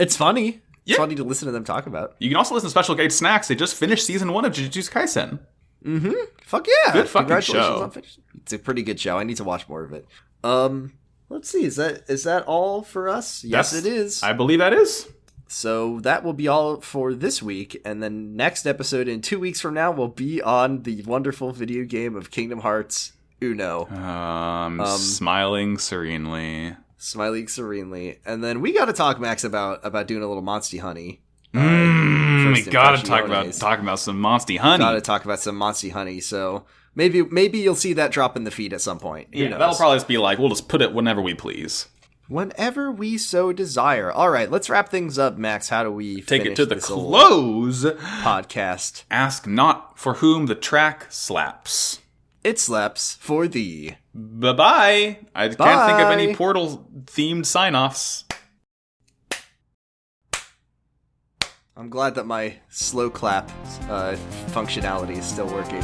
It's funny. Yeah. It's funny to listen to them talk about. You can also listen to Special Guide Snacks. They just finished season 1 of Jujutsu Kaisen. Mm-hmm. Fuck yeah. Good fucking show. It's a pretty good show. I need to watch more of it. Let's see. Is that all for us? Yes, it is. I believe that is. So that will be all for this week. And then next episode in 2 weeks from now will be on the wonderful video game of Kingdom Hearts Uno. Smiling serenely. Smiling serenely. And then we got to talk, Max, about doing a little Monsty Honey. We gotta talk about some Monsty Honey. Gotta talk about some Monsty Honey. So maybe you'll see that drop in the feed at some point. Yeah, that'll probably just be like, we'll just put it whenever we please. Whenever we so desire. All right, let's wrap things up, Max. How do we take it to the close? Podcast. Ask not for whom the track slaps. It slaps for thee. Bye-bye. I can't think of any Portal-themed sign-offs. I'm glad that my slow clap functionality is still working.